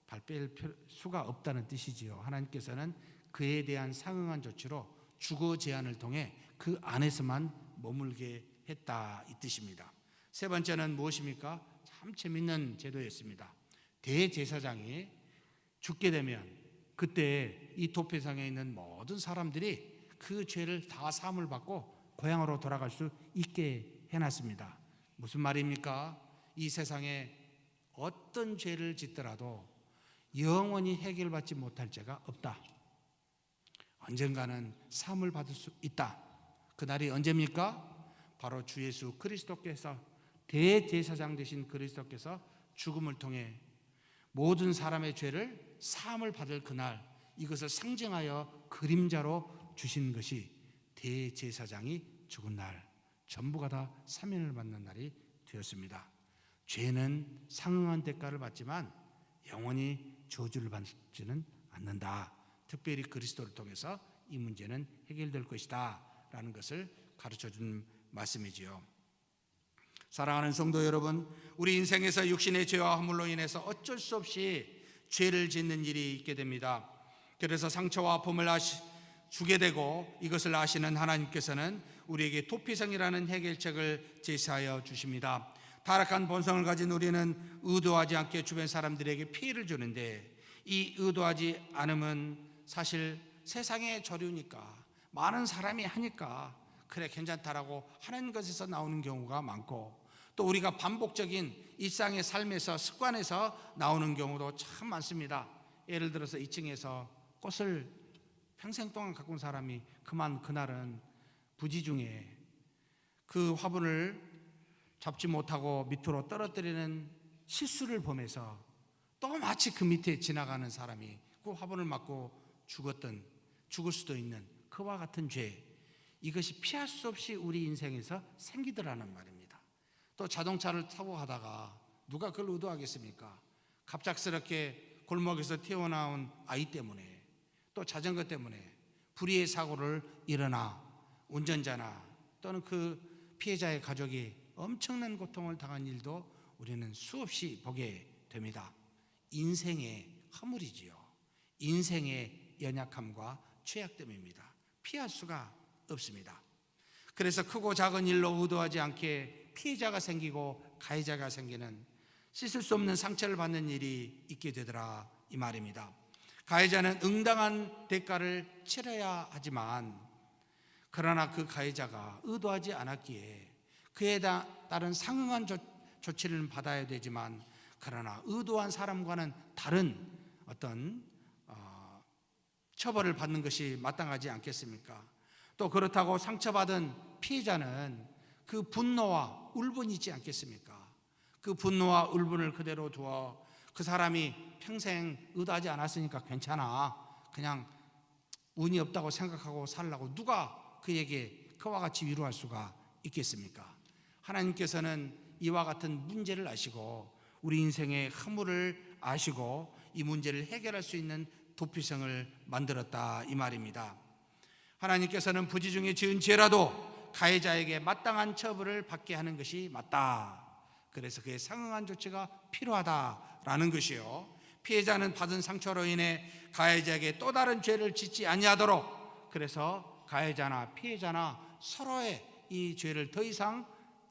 발 뺄 수가 없다는 뜻이지요. 하나님께서는 그에 대한 상응한 조치로 주거 제한을 통해 그 안에서만 머물게 했다, 이 뜻입니다. 세 번째는 무엇입니까? 참 재밌는 제도였습니다. 대제사장이 죽게 되면 그때 이 도피성에 있는 모든 사람들이 그 죄를 다 사함을 받고 고향으로 돌아갈 수 있게 해놨습니다. 무슨 말입니까? 이 세상에 어떤 죄를 짓더라도 영원히 해결받지 못할 죄가 없다. 언젠가는 사함을 받을 수 있다. 그날이 언제입니까? 바로 주 예수 그리스도께서, 대제사장 되신 그리스도께서 죽음을 통해 모든 사람의 죄를 사함을 받을 그날, 이것을 상징하여 그림자로 주신 것이 대제사장이 죽은 날, 전부가 다 사면을 받는 날이 되었습니다. 죄는 상응한 대가를 받지만 영원히 저주를 받지는 않는다. 특별히 그리스도를 통해서 이 문제는 해결될 것이다 라는 것을 가르쳐준 말씀이지요. 사랑하는 성도 여러분, 우리 인생에서 육신의 죄와 허물로 인해서 어쩔 수 없이 죄를 짓는 일이 있게 됩니다. 그래서 상처와 아픔을 주게 되고, 이것을 아시는 하나님께서는 우리에게 도피성이라는 해결책을 제시하여 주십니다. 타락한 본성을 가진 우리는 의도하지 않게 주변 사람들에게 피해를 주는데, 이 의도하지 않음은 사실 세상의 저류니까, 많은 사람이 하니까 그래 괜찮다라고 하는 것에서 나오는 경우가 많고, 또 우리가 반복적인 일상의 삶에서 습관에서 나오는 경우도 참 많습니다. 예를 들어서 2층에서 꽃을 평생 동안 갖고 온 사람이 그날은 부지 중에 그 화분을 잡지 못하고 밑으로 떨어뜨리는 실수를 범해서 또 마치 그 밑에 지나가는 사람이 그 화분을 맞고 죽을 수도 있는 그와 같은 죄, 이것이 피할 수 없이 우리 인생에서 생기더라는 말입니다. 또 자동차를 타고 가다가 누가 그걸 의도하겠습니까? 갑작스럽게 골목에서 튀어나온 아이 때문에, 또 자전거 때문에 불의의 사고를 일어나 운전자나 또는 그 피해자의 가족이 엄청난 고통을 당한 일도 우리는 수없이 보게 됩니다. 인생의 허물이지요. 인생의 연약함과 죄악됨입니다. 피할 수가 없습니다. 그래서 크고 작은 일로 의도하지 않게 피해자가 생기고 가해자가 생기는 씻을 수 없는 상처를 받는 일이 있게 되더라 이 말입니다. 가해자는 응당한 대가를 치러야 하지만 그러나 그 가해자가 의도하지 않았기에 그에 따른 상응한 조치를 받아야 되지만 그러나 의도한 사람과는 다른 어떤 처벌을 받는 것이 마땅하지 않겠습니까? 또 그렇다고 상처받은 피해자는 그 분노와 울분이 있지 않겠습니까? 그 분노와 울분을 그대로 두어 그 사람이 평생 의도하지 않았으니까 괜찮아, 그냥 운이 없다고 생각하고 살라고 누가 그에게 그와 같이 위로할 수가 있겠습니까? 하나님께서는 이와 같은 문제를 아시고 우리 인생의 허물을 아시고 이 문제를 해결할 수 있는 도피성을 만들었다 이 말입니다. 하나님께서는 부지 중에 지은 죄라도 가해자에게 마땅한 처벌을 받게 하는 것이 맞다. 그래서 그에 상응한 조치가 필요하다라는 것이요. 피해자는 받은 상처로 인해 가해자에게 또 다른 죄를 짓지 아니하도록, 그래서 가해자나 피해자나 서로의 이 죄를 더 이상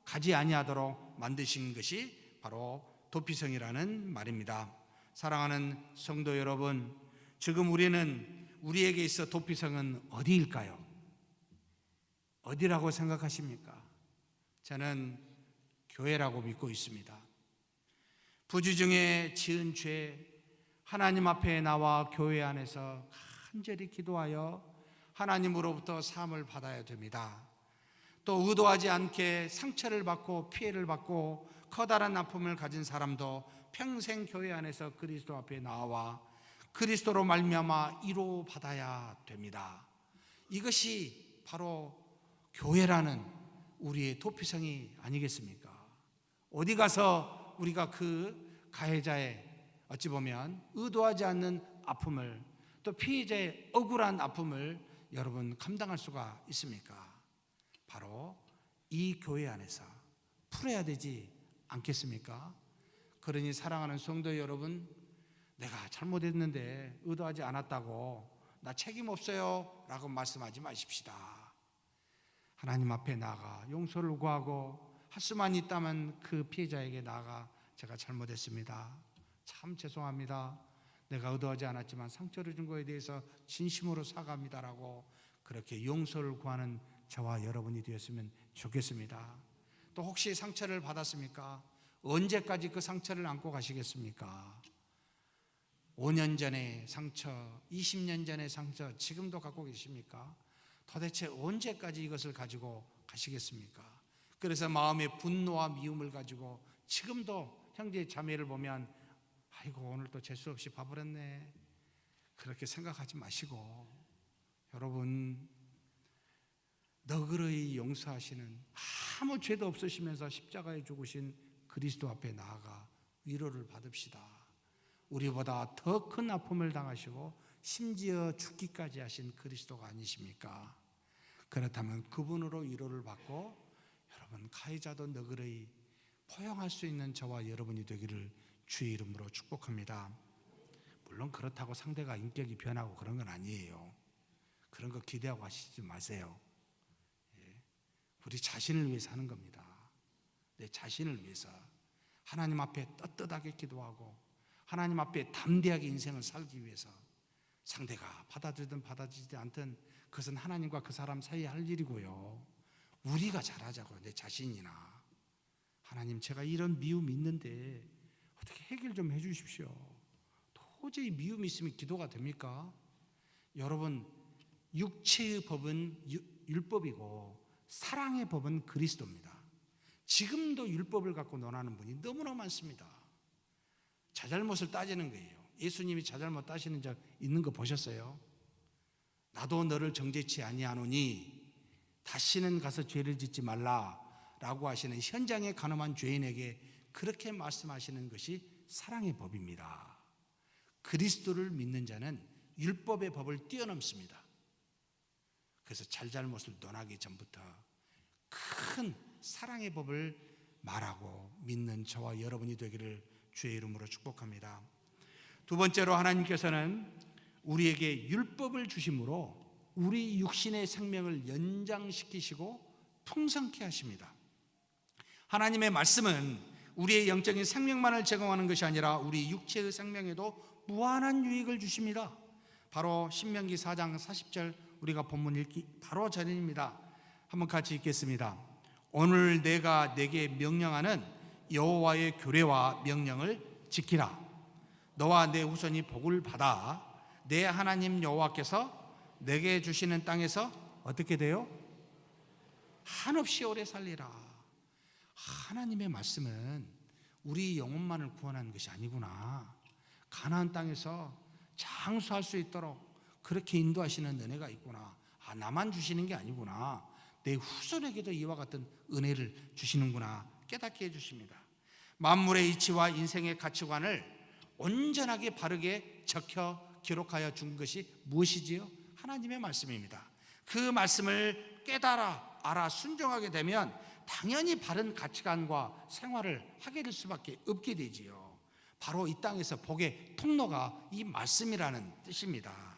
가지 아니하도록 만드신 것이 바로 도피성이라는 말입니다. 사랑하는 성도 여러분, 지금 우리에게 있어 도피성은 어디일까요? 어디라고 생각하십니까? 저는 교회라고 믿고 있습니다. 부지 중에 지은 죄, 하나님 앞에 나와 교회 안에서 간절히 기도하여 하나님으로부터 사함을 받아야 됩니다. 또 의도하지 않게 상처를 받고 피해를 받고 커다란 아픔을 가진 사람도 평생 교회 안에서 그리스도 앞에 나와 그리스도로 말미암아 위로받아야 됩니다. 이것이 바로 교회라는 우리의 도피성이 아니겠습니까? 어디 가서 우리가 그 가해자의 어찌 보면 의도하지 않는 아픔을, 또 피해자의 억울한 아픔을 여러분 감당할 수가 있습니까? 바로 이 교회 안에서 풀어야 되지 않겠습니까? 그러니 사랑하는 성도 여러분, 내가 잘못했는데 의도하지 않았다고 나 책임 없어요 라고 말씀하지 마십시다. 하나님 앞에 나아가 용서를 구하고 할 수만 있다면 그 피해자에게 나아가 제가 잘못했습니다, 참 죄송합니다, 내가 의도하지 않았지만 상처를 준 것에 대해서 진심으로 사과합니다라고 그렇게 용서를 구하는 저와 여러분이 되었으면 좋겠습니다. 또 혹시 상처를 받았습니까? 언제까지 그 상처를 안고 가시겠습니까? 5년 전의 상처, 20년 전의 상처 지금도 갖고 계십니까? 도대체 언제까지 이것을 가지고 가시겠습니까? 그래서 마음의 분노와 미움을 가지고 지금도 형제 자매를 보면 아이고 오늘 또 재수 없이 밥을 했네, 그렇게 생각하지 마시고 여러분, 너그러이 용서하시는, 아무 죄도 없으시면서 십자가에 죽으신 그리스도 앞에 나아가 위로를 받읍시다. 우리보다 더 큰 아픔을 당하시고 심지어 죽기까지 하신 그리스도가 아니십니까? 그렇다면 그분으로 위로를 받고 여러분 가해자도 너그러이 포용할 수 있는 저와 여러분이 되기를 주의 이름으로 축복합니다. 물론 그렇다고 상대가 인격이 변하고 그런 건 아니에요. 그런 거 기대하고 하시지 마세요. 우리 자신을 위해서 하는 겁니다. 내 자신을 위해서 하나님 앞에 떳떳하게 기도하고 하나님 앞에 담대하게 인생을 살기 위해서, 상대가 받아들이든 받아들이지 않든 그것은 하나님과 그 사람 사이에 할 일이고요. 우리가 잘하자고요. 내 자신이나 하나님, 제가 이런 미움이 있는데 어떻게 해결 좀 해주십시오. 도저히 미움이 있으면 기도가 됩니까? 여러분, 육체의 법은 율법이고 사랑의 법은 그리스도입니다. 지금도 율법을 갖고 논하는 분이 너무나 많습니다. 자잘못을 따지는 거예요. 예수님이 자잘못 따시는 적 있는 거 보셨어요? 나도 너를 정죄치 아니하노니 다시는 가서 죄를 짓지 말라라고 하시는 현장에 가늠한 죄인에게 그렇게 말씀하시는 것이 사랑의 법입니다. 그리스도를 믿는 자는 율법의 법을 뛰어넘습니다. 그래서 잘잘못을 논하기 전부터 큰 사랑의 법을 말하고 믿는 저와 여러분이 되기를 주의 이름으로 축복합니다. 두 번째로 하나님께서는 우리에게 율법을 주심으로 우리 육신의 생명을 연장시키시고 풍성케 하십니다. 하나님의 말씀은 우리의 영적인 생명만을 제공하는 것이 아니라 우리 육체의 생명에도 무한한 유익을 주십니다. 바로 신명기 4장 40절 우리가 본문 읽기 바로 전입니다. 한번 같이 읽겠습니다. 오늘 내가 내게 명령하는 여호와의 규례와 명령을 지키라. 너와 내 후손이 복을 받아 내 하나님 여호와께서 내게 주시는 땅에서 어떻게 돼요? 한없이 오래 살리라. 하나님의 말씀은 우리 영혼만을 구원하는 것이 아니구나. 가나안 땅에서 장수할 수 있도록 그렇게 인도하시는 은혜가 있구나. 나만 주시는 게 아니구나. 내 후손에게도 이와 같은 은혜를 주시는구나 깨닫게 해주십니다. 만물의 이치와 인생의 가치관을 온전하게 바르게 적혀 기록하여 준 것이 무엇이지요? 하나님의 말씀입니다. 그 말씀을 깨달아 알아 순종하게 되면 당연히 바른 가치관과 생활을 하게 될 수밖에 없게 되지요. 바로 이 땅에서 복의 통로가 이 말씀이라는 뜻입니다.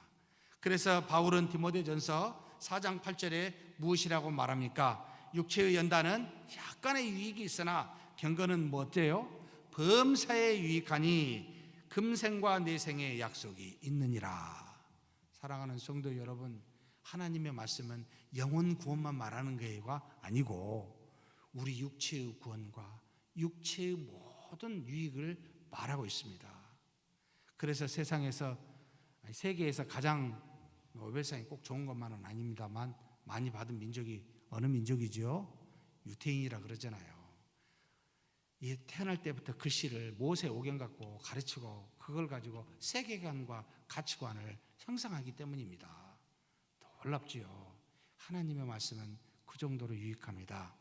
그래서 바울은 디모데전서 4장 8절에 무엇이라고 말합니까? 육체의 연단은 약간의 유익이 있으나 경건은 뭐 어때요? 범사에 유익하니 금생과 내생의 약속이 있느니라. 사랑하는 성도 여러분, 하나님의 말씀은 영혼 구원만 말하는 것이 아니고 우리 육체의 구원과 육체의 모든 유익을 말하고 있습니다. 그래서 세계에서 가장 노벨상이 꼭 좋은 것만은 아닙니다만 많이 받은 민족이 어느 민족이죠? 유태인이라 그러잖아요. 이 태어날 때부터 글씨를 모세 오경 갖고 가르치고 그걸 가지고 세계관과 가치관을 형성하기 때문입니다. 놀랍지요. 하나님의 말씀은 그 정도로 유익합니다.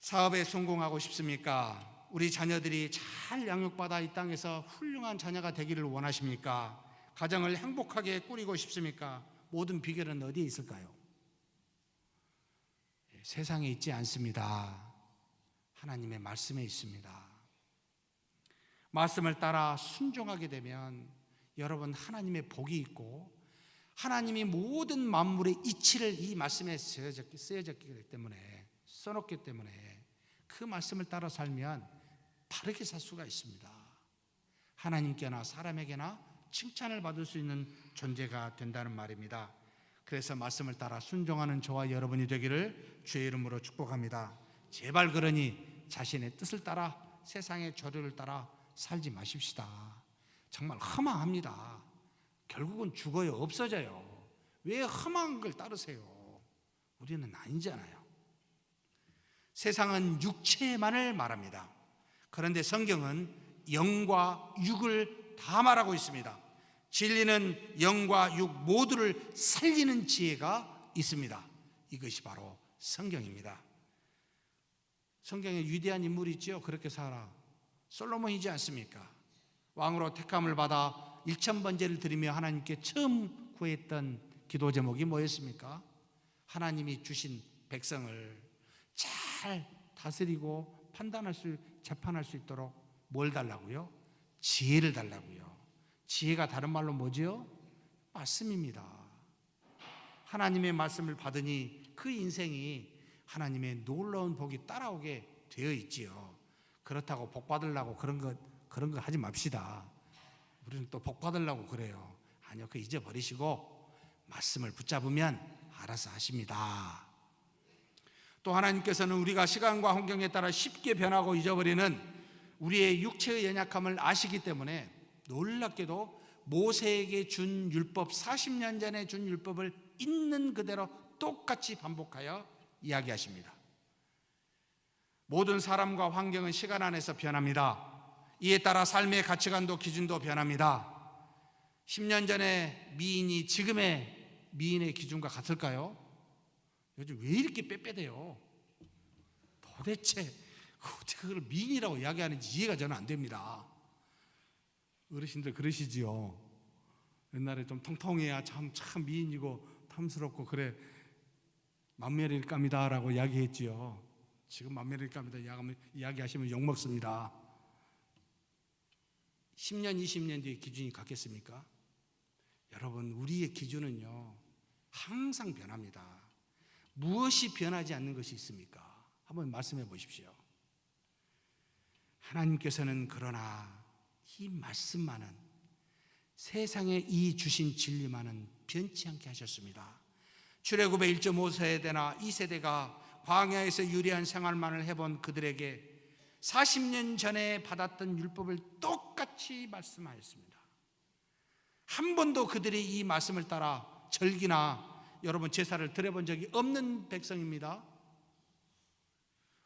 사업에 성공하고 싶습니까? 우리 자녀들이 잘 양육받아 이 땅에서 훌륭한 자녀가 되기를 원하십니까? 가정을 행복하게 꾸리고 싶습니까? 모든 비결은 어디에 있을까요? 세상에 있지 않습니다. 하나님의 말씀에 있습니다. 말씀을 따라 순종하게 되면 여러분 하나님의 복이 있고 하나님이 모든 만물의 이치를 이 말씀에 쓰여졌기 때문에 써놓기 때문에 그 말씀을 따라 살면 바르게 살 수가 있습니다. 하나님께나 사람에게나 칭찬을 받을 수 있는 존재가 된다는 말입니다. 그래서 말씀을 따라 순종하는 저와 여러분이 되기를 주의 이름으로 축복합니다. 제발 그러니 자신의 뜻을 따라 세상의 조류를 따라 살지 마십시다. 정말 허망합니다. 결국은 죽어요. 없어져요. 왜 허망한 걸 따르세요? 우리는 아니잖아요. 세상은 육체만을 말합니다. 그런데 성경은 영과 육을 다 말하고 있습니다. 진리는 영과 육 모두를 살리는 지혜가 있습니다. 이것이 바로 성경입니다. 성경에 위대한 인물이 있죠. 그렇게 살아. 솔로몬이지 않습니까? 왕으로 택함을 받아 1000번제를 드리며 하나님께 처음 구했던 기도 제목이 뭐였습니까? 하나님이 주신 백성을 잘 다스리고 재판할 수 있도록 뭘 달라고요? 지혜를 달라고요. 지혜가 다른 말로 뭐지요? 말씀입니다. 하나님의 말씀을 받으니 그 인생이 하나님의 놀라운 복이 따라오게 되어 있지요. 그렇다고 복 받으려고 그런 거 하지 맙시다. 우리는 또 복 받으려고 그래요. 아니요, 그거 잊어버리시고 말씀을 붙잡으면 알아서 하십니다. 또 하나님께서는 우리가 시간과 환경에 따라 쉽게 변하고 잊어버리는 우리의 육체의 연약함을 아시기 때문에 놀랍게도 모세에게 준 율법, 40년 전에 준 율법을 있는 그대로 똑같이 반복하여 이야기하십니다. 모든 사람과 환경은 시간 안에서 변합니다. 이에 따라 삶의 가치관도 기준도 변합니다. 10년 전에 미인이 지금의 미인의 기준과 같을까요? 요즘 왜 이렇게 빼빼대요? 도대체 어떻게 그걸 미인이라고 이야기하는지 이해가 저는 안 됩니다. 어르신들 그러시지요. 옛날에 좀 통통해야 참 미인이고 탐스럽고 그래. 만면일 겁니다라고 이야기했지요. 지금 만면일 겁니다 이야기하시면 욕먹습니다. 10년, 20년 뒤에 기준이 같겠습니까? 여러분, 우리의 기준은요 항상 변합니다. 무엇이 변하지 않는 것이 있습니까? 한번 말씀해 보십시오. 하나님께서는 그러나 이 말씀만은, 세상에 이 주신 진리만은 변치 않게 하셨습니다. 출애굽의 1.5세대나 2세대가 광야에서 유리한 생활만을 해본 그들에게 40년 전에 받았던 율법을 똑같이 말씀하였습니다. 한 번도 그들이 이 말씀을 따라 절기나 여러분 제사를 드려본 적이 없는 백성입니다.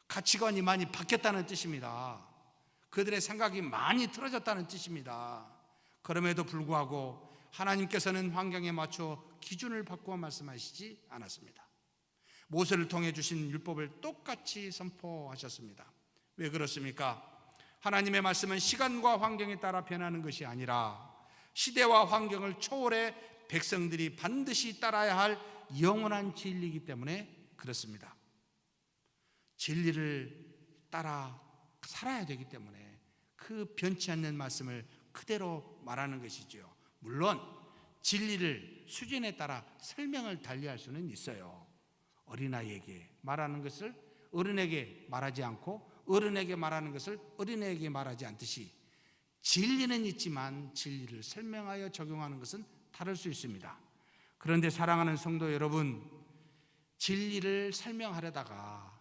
가치관이 많이 바뀌었다는 뜻입니다. 그들의 생각이 많이 틀어졌다는 뜻입니다. 그럼에도 불구하고 하나님께서는 환경에 맞춰 기준을 바꾸어 말씀하시지 않았습니다. 모세를 통해 주신 율법을 똑같이 선포하셨습니다. 왜 그렇습니까? 하나님의 말씀은 시간과 환경에 따라 변하는 것이 아니라 시대와 환경을 초월해 백성들이 반드시 따라야 할 영원한 진리이기 때문에 그렇습니다. 진리를 따라 살아야 되기 때문에 그 변치 않는 말씀을 그대로 말하는 것이지요. 물론 진리를 수준에 따라 설명을 달리할 수는 있어요. 어린아이에게 말하는 것을 어른에게 말하지 않고 어른에게 말하는 것을 어린애에게 말하지 않듯이 진리는 있지만 진리를 설명하여 적용하는 것은 다를 수 있습니다. 그런데 사랑하는 성도 여러분, 진리를 설명하려다가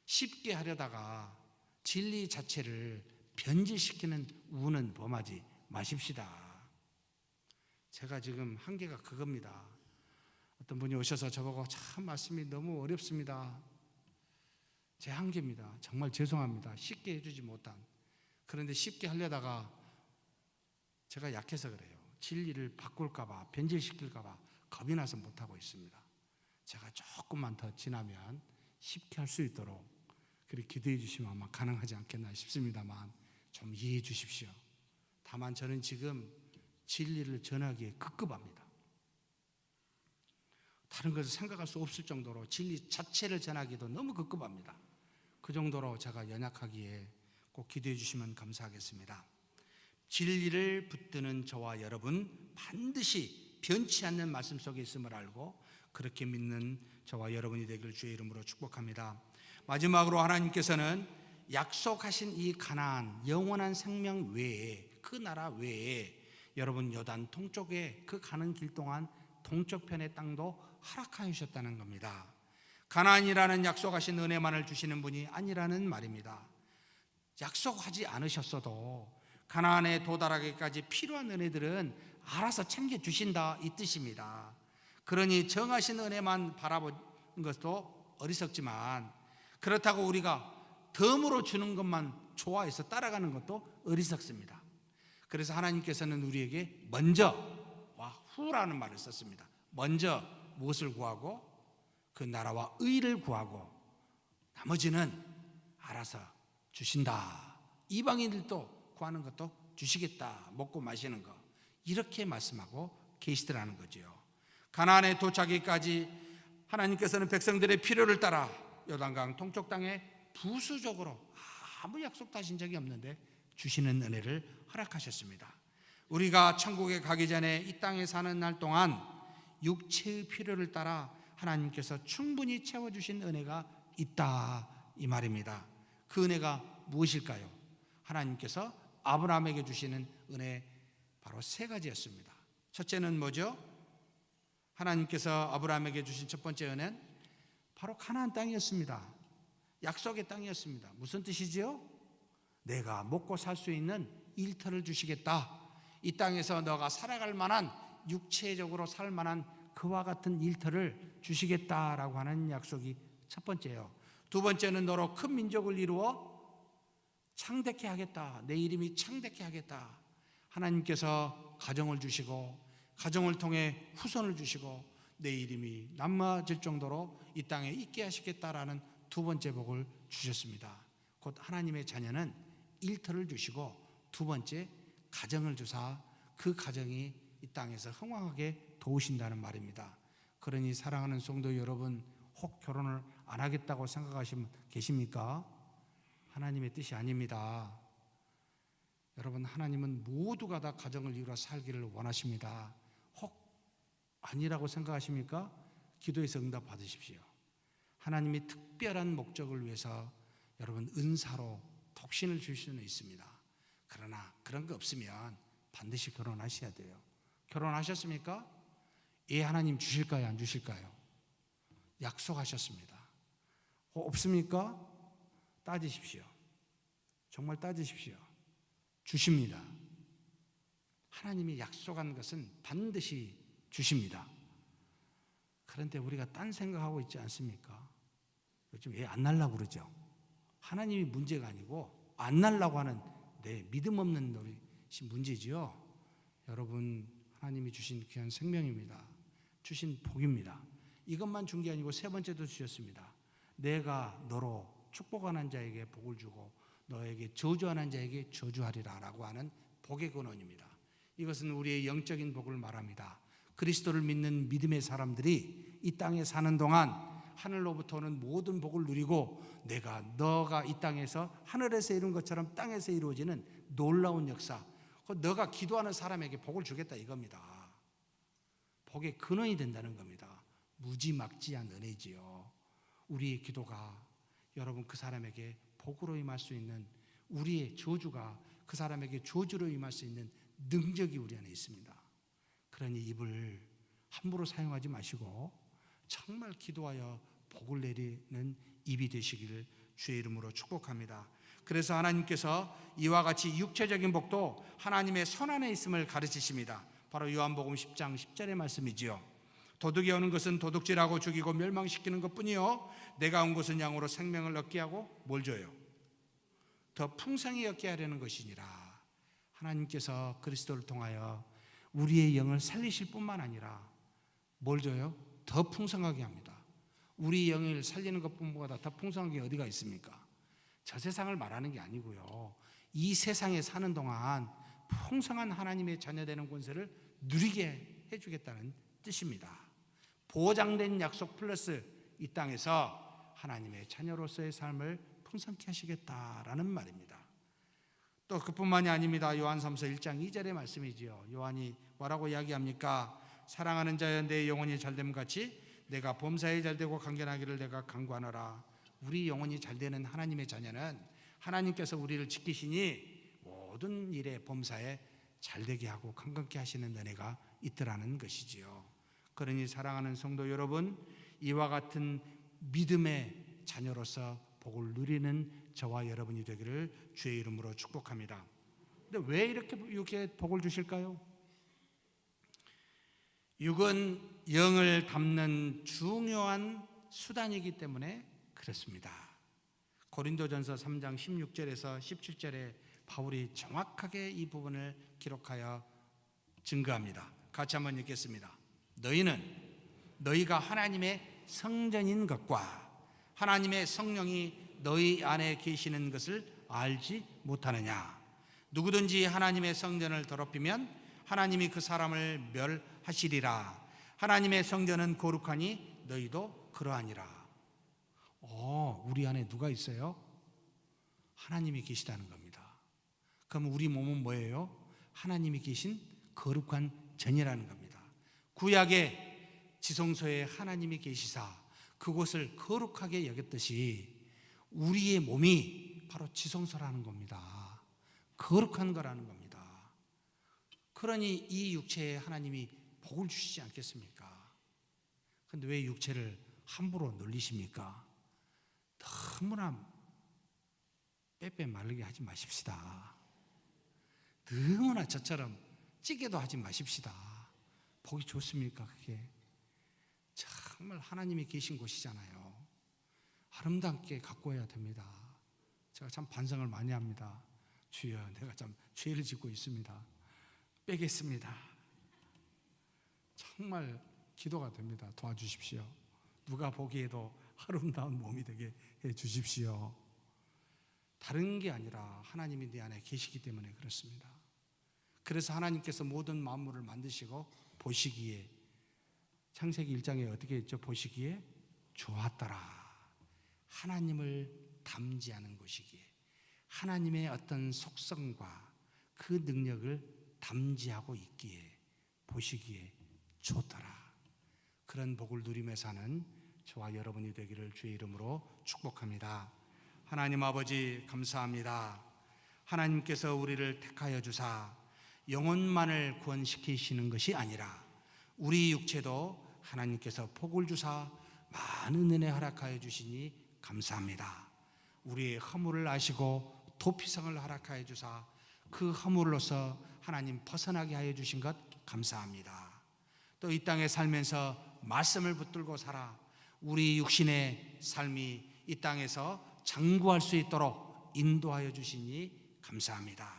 쉽게 하려다가 진리 자체를 변질시키는 우는 범하지 마십시다. 제가 지금 한계가 그겁니다. 어떤 분이 오셔서 저보고 참 말씀이 너무 어렵습니다. 제 한계입니다. 정말 죄송합니다. 쉽게 해주지 못한. 그런데 쉽게 하려다가 제가 약해서 그래요. 진리를 바꿀까봐, 변질시킬까봐 겁이 나서 못하고 있습니다. 제가 조금만 더 지나면 쉽게 할 수 있도록 그렇게 기도해 주시면 아마 가능하지 않겠나 싶습니다만 좀 이해해 주십시오. 다만 저는 지금 진리를 전하기에 급급합니다. 다른 것을 생각할 수 없을 정도로 진리 자체를 전하기도 너무 급급합니다. 그 정도로 제가 연약하기에 꼭 기도해 주시면 감사하겠습니다. 진리를 붙드는 저와 여러분 반드시 변치 않는 말씀 속에 있음을 알고 그렇게 믿는 저와 여러분이 되기를 주의 이름으로 축복합니다. 마지막으로 하나님께서는 약속하신 이 가나안 영원한 생명 외에, 그 나라 외에 여러분 요단 동쪽에 그 가는 길 동안 동쪽편의 땅도 허락하여 주셨다는 겁니다. 가나안이라는 약속하신 은혜만을 주시는 분이 아니라는 말입니다. 약속하지 않으셨어도 가나안에 도달하기까지 필요한 은혜들은 알아서 챙겨주신다 이 뜻입니다. 그러니 정하신 은혜만 바라보는 것도 어리석지만 그렇다고 우리가 덤으로 주는 것만 좋아해서 따라가는 것도 어리석습니다. 그래서 하나님께서는 우리에게 먼저와 후라는 말을 썼습니다. 먼저 무엇을 구하고 그 나라와 의를 구하고 나머지는 알아서 주신다. 이방인들도 구하는 것도 주시겠다. 먹고 마시는 거 이렇게 말씀하고 계시더라는 거죠. 가나안에 도착하기까지 하나님께서는 백성들의 필요를 따라 요단강 동쪽 땅에 부수적으로 아무 약속도 하신 적이 없는데 주시는 은혜를 허락하셨습니다. 우리가 천국에 가기 전에 이 땅에 사는 날 동안 육체의 필요를 따라 하나님께서 충분히 채워주신 은혜가 있다 이 말입니다. 그 은혜가 무엇일까요? 하나님께서 아브라함에게 주시는 은혜 바로 세 가지였습니다. 첫째는 뭐죠? 하나님께서 아브라함에게 주신 첫 번째 은혜는 바로 가나안 땅이었습니다. 약속의 땅이었습니다. 무슨 뜻이지요? 내가 먹고 살 수 있는 일터를 주시겠다. 이 땅에서 너가 살아갈 만한 육체적으로 살 만한 그와 같은 일터를 주시겠다라고 하는 약속이 첫 번째예요. 두 번째는 너로 큰 민족을 이루어 창대케 하겠다. 내 이름이 창대케 하겠다. 하나님께서 가정을 주시고 가정을 통해 후손을 주시고 내 이름이 남아질 정도로 이 땅에 있게 하시겠다라는 두 번째 복을 주셨습니다. 곧 하나님의 자녀는 일터를 주시고 두 번째 가정을 주사 그 가정이 이 땅에서 흥왕하게 도우신다는 말입니다. 그러니 사랑하는 성도 여러분, 혹 결혼을 안 하겠다고 생각하시는 분 계십니까? 하나님의 뜻이 아닙니다. 여러분, 하나님은 모두가 다 가정을 이루어 살기를 원하십니다. 혹 아니라고 생각하십니까? 기도에서 응답 받으십시오. 하나님이 특별한 목적을 위해서 여러분 은사로 독신을 줄 수는 있습니다. 그러나 그런 거 없으면 반드시 결혼하셔야 돼요. 결혼하셨습니까? 예, 하나님 주실까요? 안 주실까요? 약속하셨습니다. 없습니까? 따지십시오. 정말 따지십시오. 주십니다. 하나님이 약속한 것은 반드시 주십니다. 그런데 우리가 딴 생각하고 있지 않습니까? 요즘 왜 안 날라고 그러죠? 하나님이 문제가 아니고 안 날라고 하는 내 믿음 없는 노릇이 문제지요. 여러분, 하나님이 주신 귀한 생명입니다. 주신 복입니다. 이것만 준 게 아니고 세 번째도 주셨습니다. 내가 너로 축복하는 자에게 복을 주고 너에게 저주하는 자에게 저주하리라 라고 하는 복의 근원입니다. 이것은 우리의 영적인 복을 말합니다. 그리스도를 믿는 믿음의 사람들이 이 땅에 사는 동안 하늘로부터 오는 모든 복을 누리고 너가 이 땅에서 하늘에서 이룬 것처럼 땅에서 이루어지는 놀라운 역사, 너가 기도하는 사람에게 복을 주겠다 이겁니다. 복의 근원이 된다는 겁니다. 무지막지한 은혜지요. 우리의 기도가 여러분 그 사람에게 복으로 임할 수 있는, 우리의 저주가 그 사람에게 저주로 임할 수 있는 능력이 우리 안에 있습니다. 그러니 입을 함부로 사용하지 마시고 정말 기도하여 복을 내리는 입이 되시기를 주의 이름으로 축복합니다. 그래서 하나님께서 이와 같이 육체적인 복도 하나님의 손 안에 있음을 가르치십니다. 바로 요한복음 10장 10절의 말씀이지요. 도둑이 오는 것은 도둑질하고 죽이고 멸망시키는 것뿐이요 내가 온 것은 양으로 생명을 얻게 하고 뭘 줘요? 더 풍성히 얻게 하려는 것이니라. 하나님께서 그리스도를 통하여 우리의 영을 살리실 뿐만 아니라 뭘 줘요? 더 풍성하게 합니다. 우리 영을 살리는 것뿐보다 더 풍성한 게 어디가 있습니까? 저 세상을 말하는 게 아니고요, 이 세상에 사는 동안 풍성한 하나님의 자녀되는 권세를 누리게 해주겠다는 뜻입니다. 보장된 약속 플러스 이 땅에서 하나님의 자녀로서의 삶을 풍성케 하시겠다라는 말입니다. 또 그뿐만이 아닙니다. 요한 3서 1장 2절의 말씀이지요. 요한이 뭐라고 이야기합니까? 사랑하는 자여 내 영혼이 잘됨 같이 내가 범사에 잘되고 강건하기를 내가 간구하노라. 우리 영혼이 잘되는 하나님의 자녀는 하나님께서 우리를 지키시니 모든 일에 범사에 잘되게 하고 강건케 하시는 은혜가 있더라는 것이지요. 그러니 사랑하는 성도 여러분, 이와 같은 믿음의 자녀로서 복을 누리는 저와 여러분이 되기를 주의 이름으로 축복합니다. 근데 왜 이렇게 복을 주실까요? 육은 영을 담는 중요한 수단이기 때문에 그렇습니다. 고린도전서 3장 16절에서 17절에 바울이 정확하게 이 부분을 기록하여 증거합니다. 같이 한번 읽겠습니다. 너희가 하나님의 성전인 것과 하나님의 성령이 너희 안에 계시는 것을 알지 못하느냐? 누구든지 하나님의 성전을 더럽히면 하나님이 그 사람을 멸하시리라. 하나님의 성전은 거룩하니 너희도 그러하니라. 우리 안에 누가 있어요? 하나님이 계시다는 겁니다. 그럼 우리 몸은 뭐예요? 하나님이 계신 거룩한 전이라는 겁니다. 구약의 지성소에 하나님이 계시사 그곳을 거룩하게 여겼듯이 우리의 몸이 바로 지성소라는 겁니다. 거룩한 거라는 겁니다. 그러니 이 육체에 하나님이 복을 주시지 않겠습니까? 그런데 왜 육체를 함부로 놀리십니까? 너무나 빼빼 마르게 하지 마십시다. 너무나 저처럼 찌개도 하지 마십시다. 복이 좋습니까? 그게 정말 하나님이 계신 곳이잖아요. 아름답게 가꿔야 됩니다. 제가 참 반성을 많이 합니다. 주여, 내가 참 죄를 짓고 있습니다. 빼겠습니다. 정말 기도가 됩니다. 도와주십시오. 누가 보기에도 아름다운 몸이 되게 해 주십시오. 다른 게 아니라 하나님이 내 안에 계시기 때문에 그렇습니다. 그래서 하나님께서 모든 만물을 만드시고 보시기에, 창세기 1장에 어떻게 했죠? 보시기에 좋았더라. 하나님을 담지하는 것이기에 하나님의 어떤 속성과 그 능력을 담지하고 있기에 보시기에 좋더라. 그런 복을 누리며 사는 저와 여러분이 되기를 주의 이름으로 축복합니다. 하나님 아버지 감사합니다. 하나님께서 우리를 택하여 주사 영혼만을 구원시키시는 것이 아니라 우리 육체도 하나님께서 복을 주사 많은 은혜 허락하여 주시니 감사합니다. 우리의 허물을 아시고 도피성을 허락하여 주사 그 허물로서 하나님 벗어나게 하여 주신 것 감사합니다. 또 이 땅에 살면서 말씀을 붙들고 살아 우리 육신의 삶이 이 땅에서 장구할 수 있도록 인도하여 주시니 감사합니다.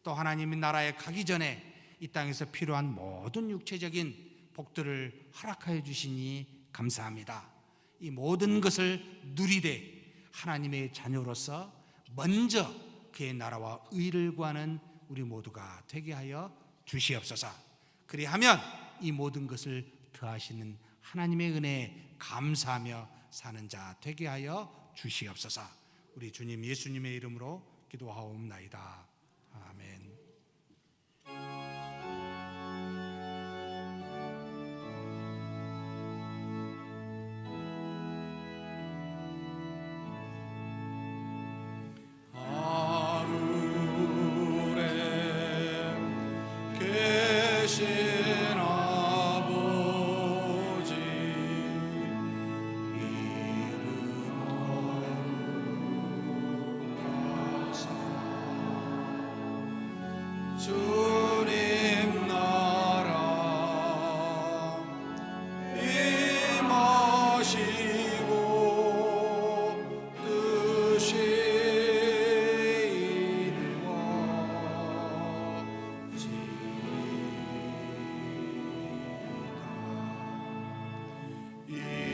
또 하나님의 나라에 가기 전에 이 땅에서 필요한 모든 육체적인 복들을 허락하여 주시니 감사합니다. 이 모든 것을 누리되 하나님의 자녀로서 먼저 그의 나라와 의를 구하는 우리 모두가 되게 하여 주시옵소서. 그리하면 이 모든 것을 더하시는 하나님의 은혜에 감사하며 사는 자 되게 하여 주시옵소서. 우리 주님 예수님의 이름으로 기도하옵나이다. 아멘. 주님 나라 임하시고 뜻이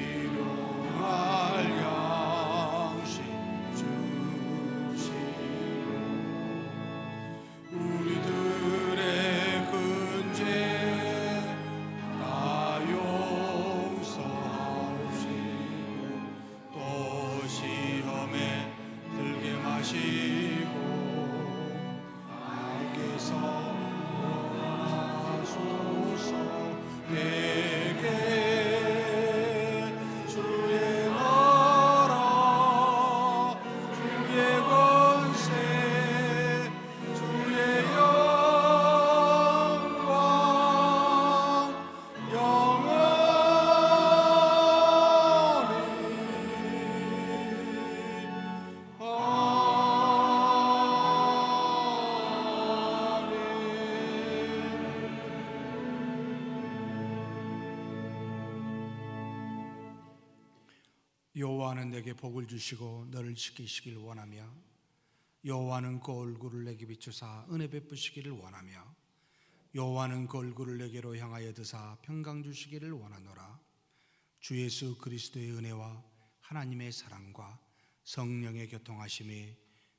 일용할 양식 주시고 우리들의 근죄 다 용서하시고 또 시험에 들게 마시고 악에서 구원하소서. 내게 주의 나라 주의 권세 주의 영광 여호와는 내게 복을 주시고 너를 지키시길 원하며 여호와는 그 얼굴을 내게 비추사 은혜 베푸시기를 원하며 여호와는 그 얼굴을 내게로 향하여 드사 평강 주시기를 원하노라. 주 예수 그리스도의 은혜와 하나님의 사랑과 성령의 교통하심이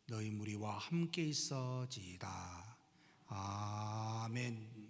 너희 무리와 함께 있어지이다. 아멘.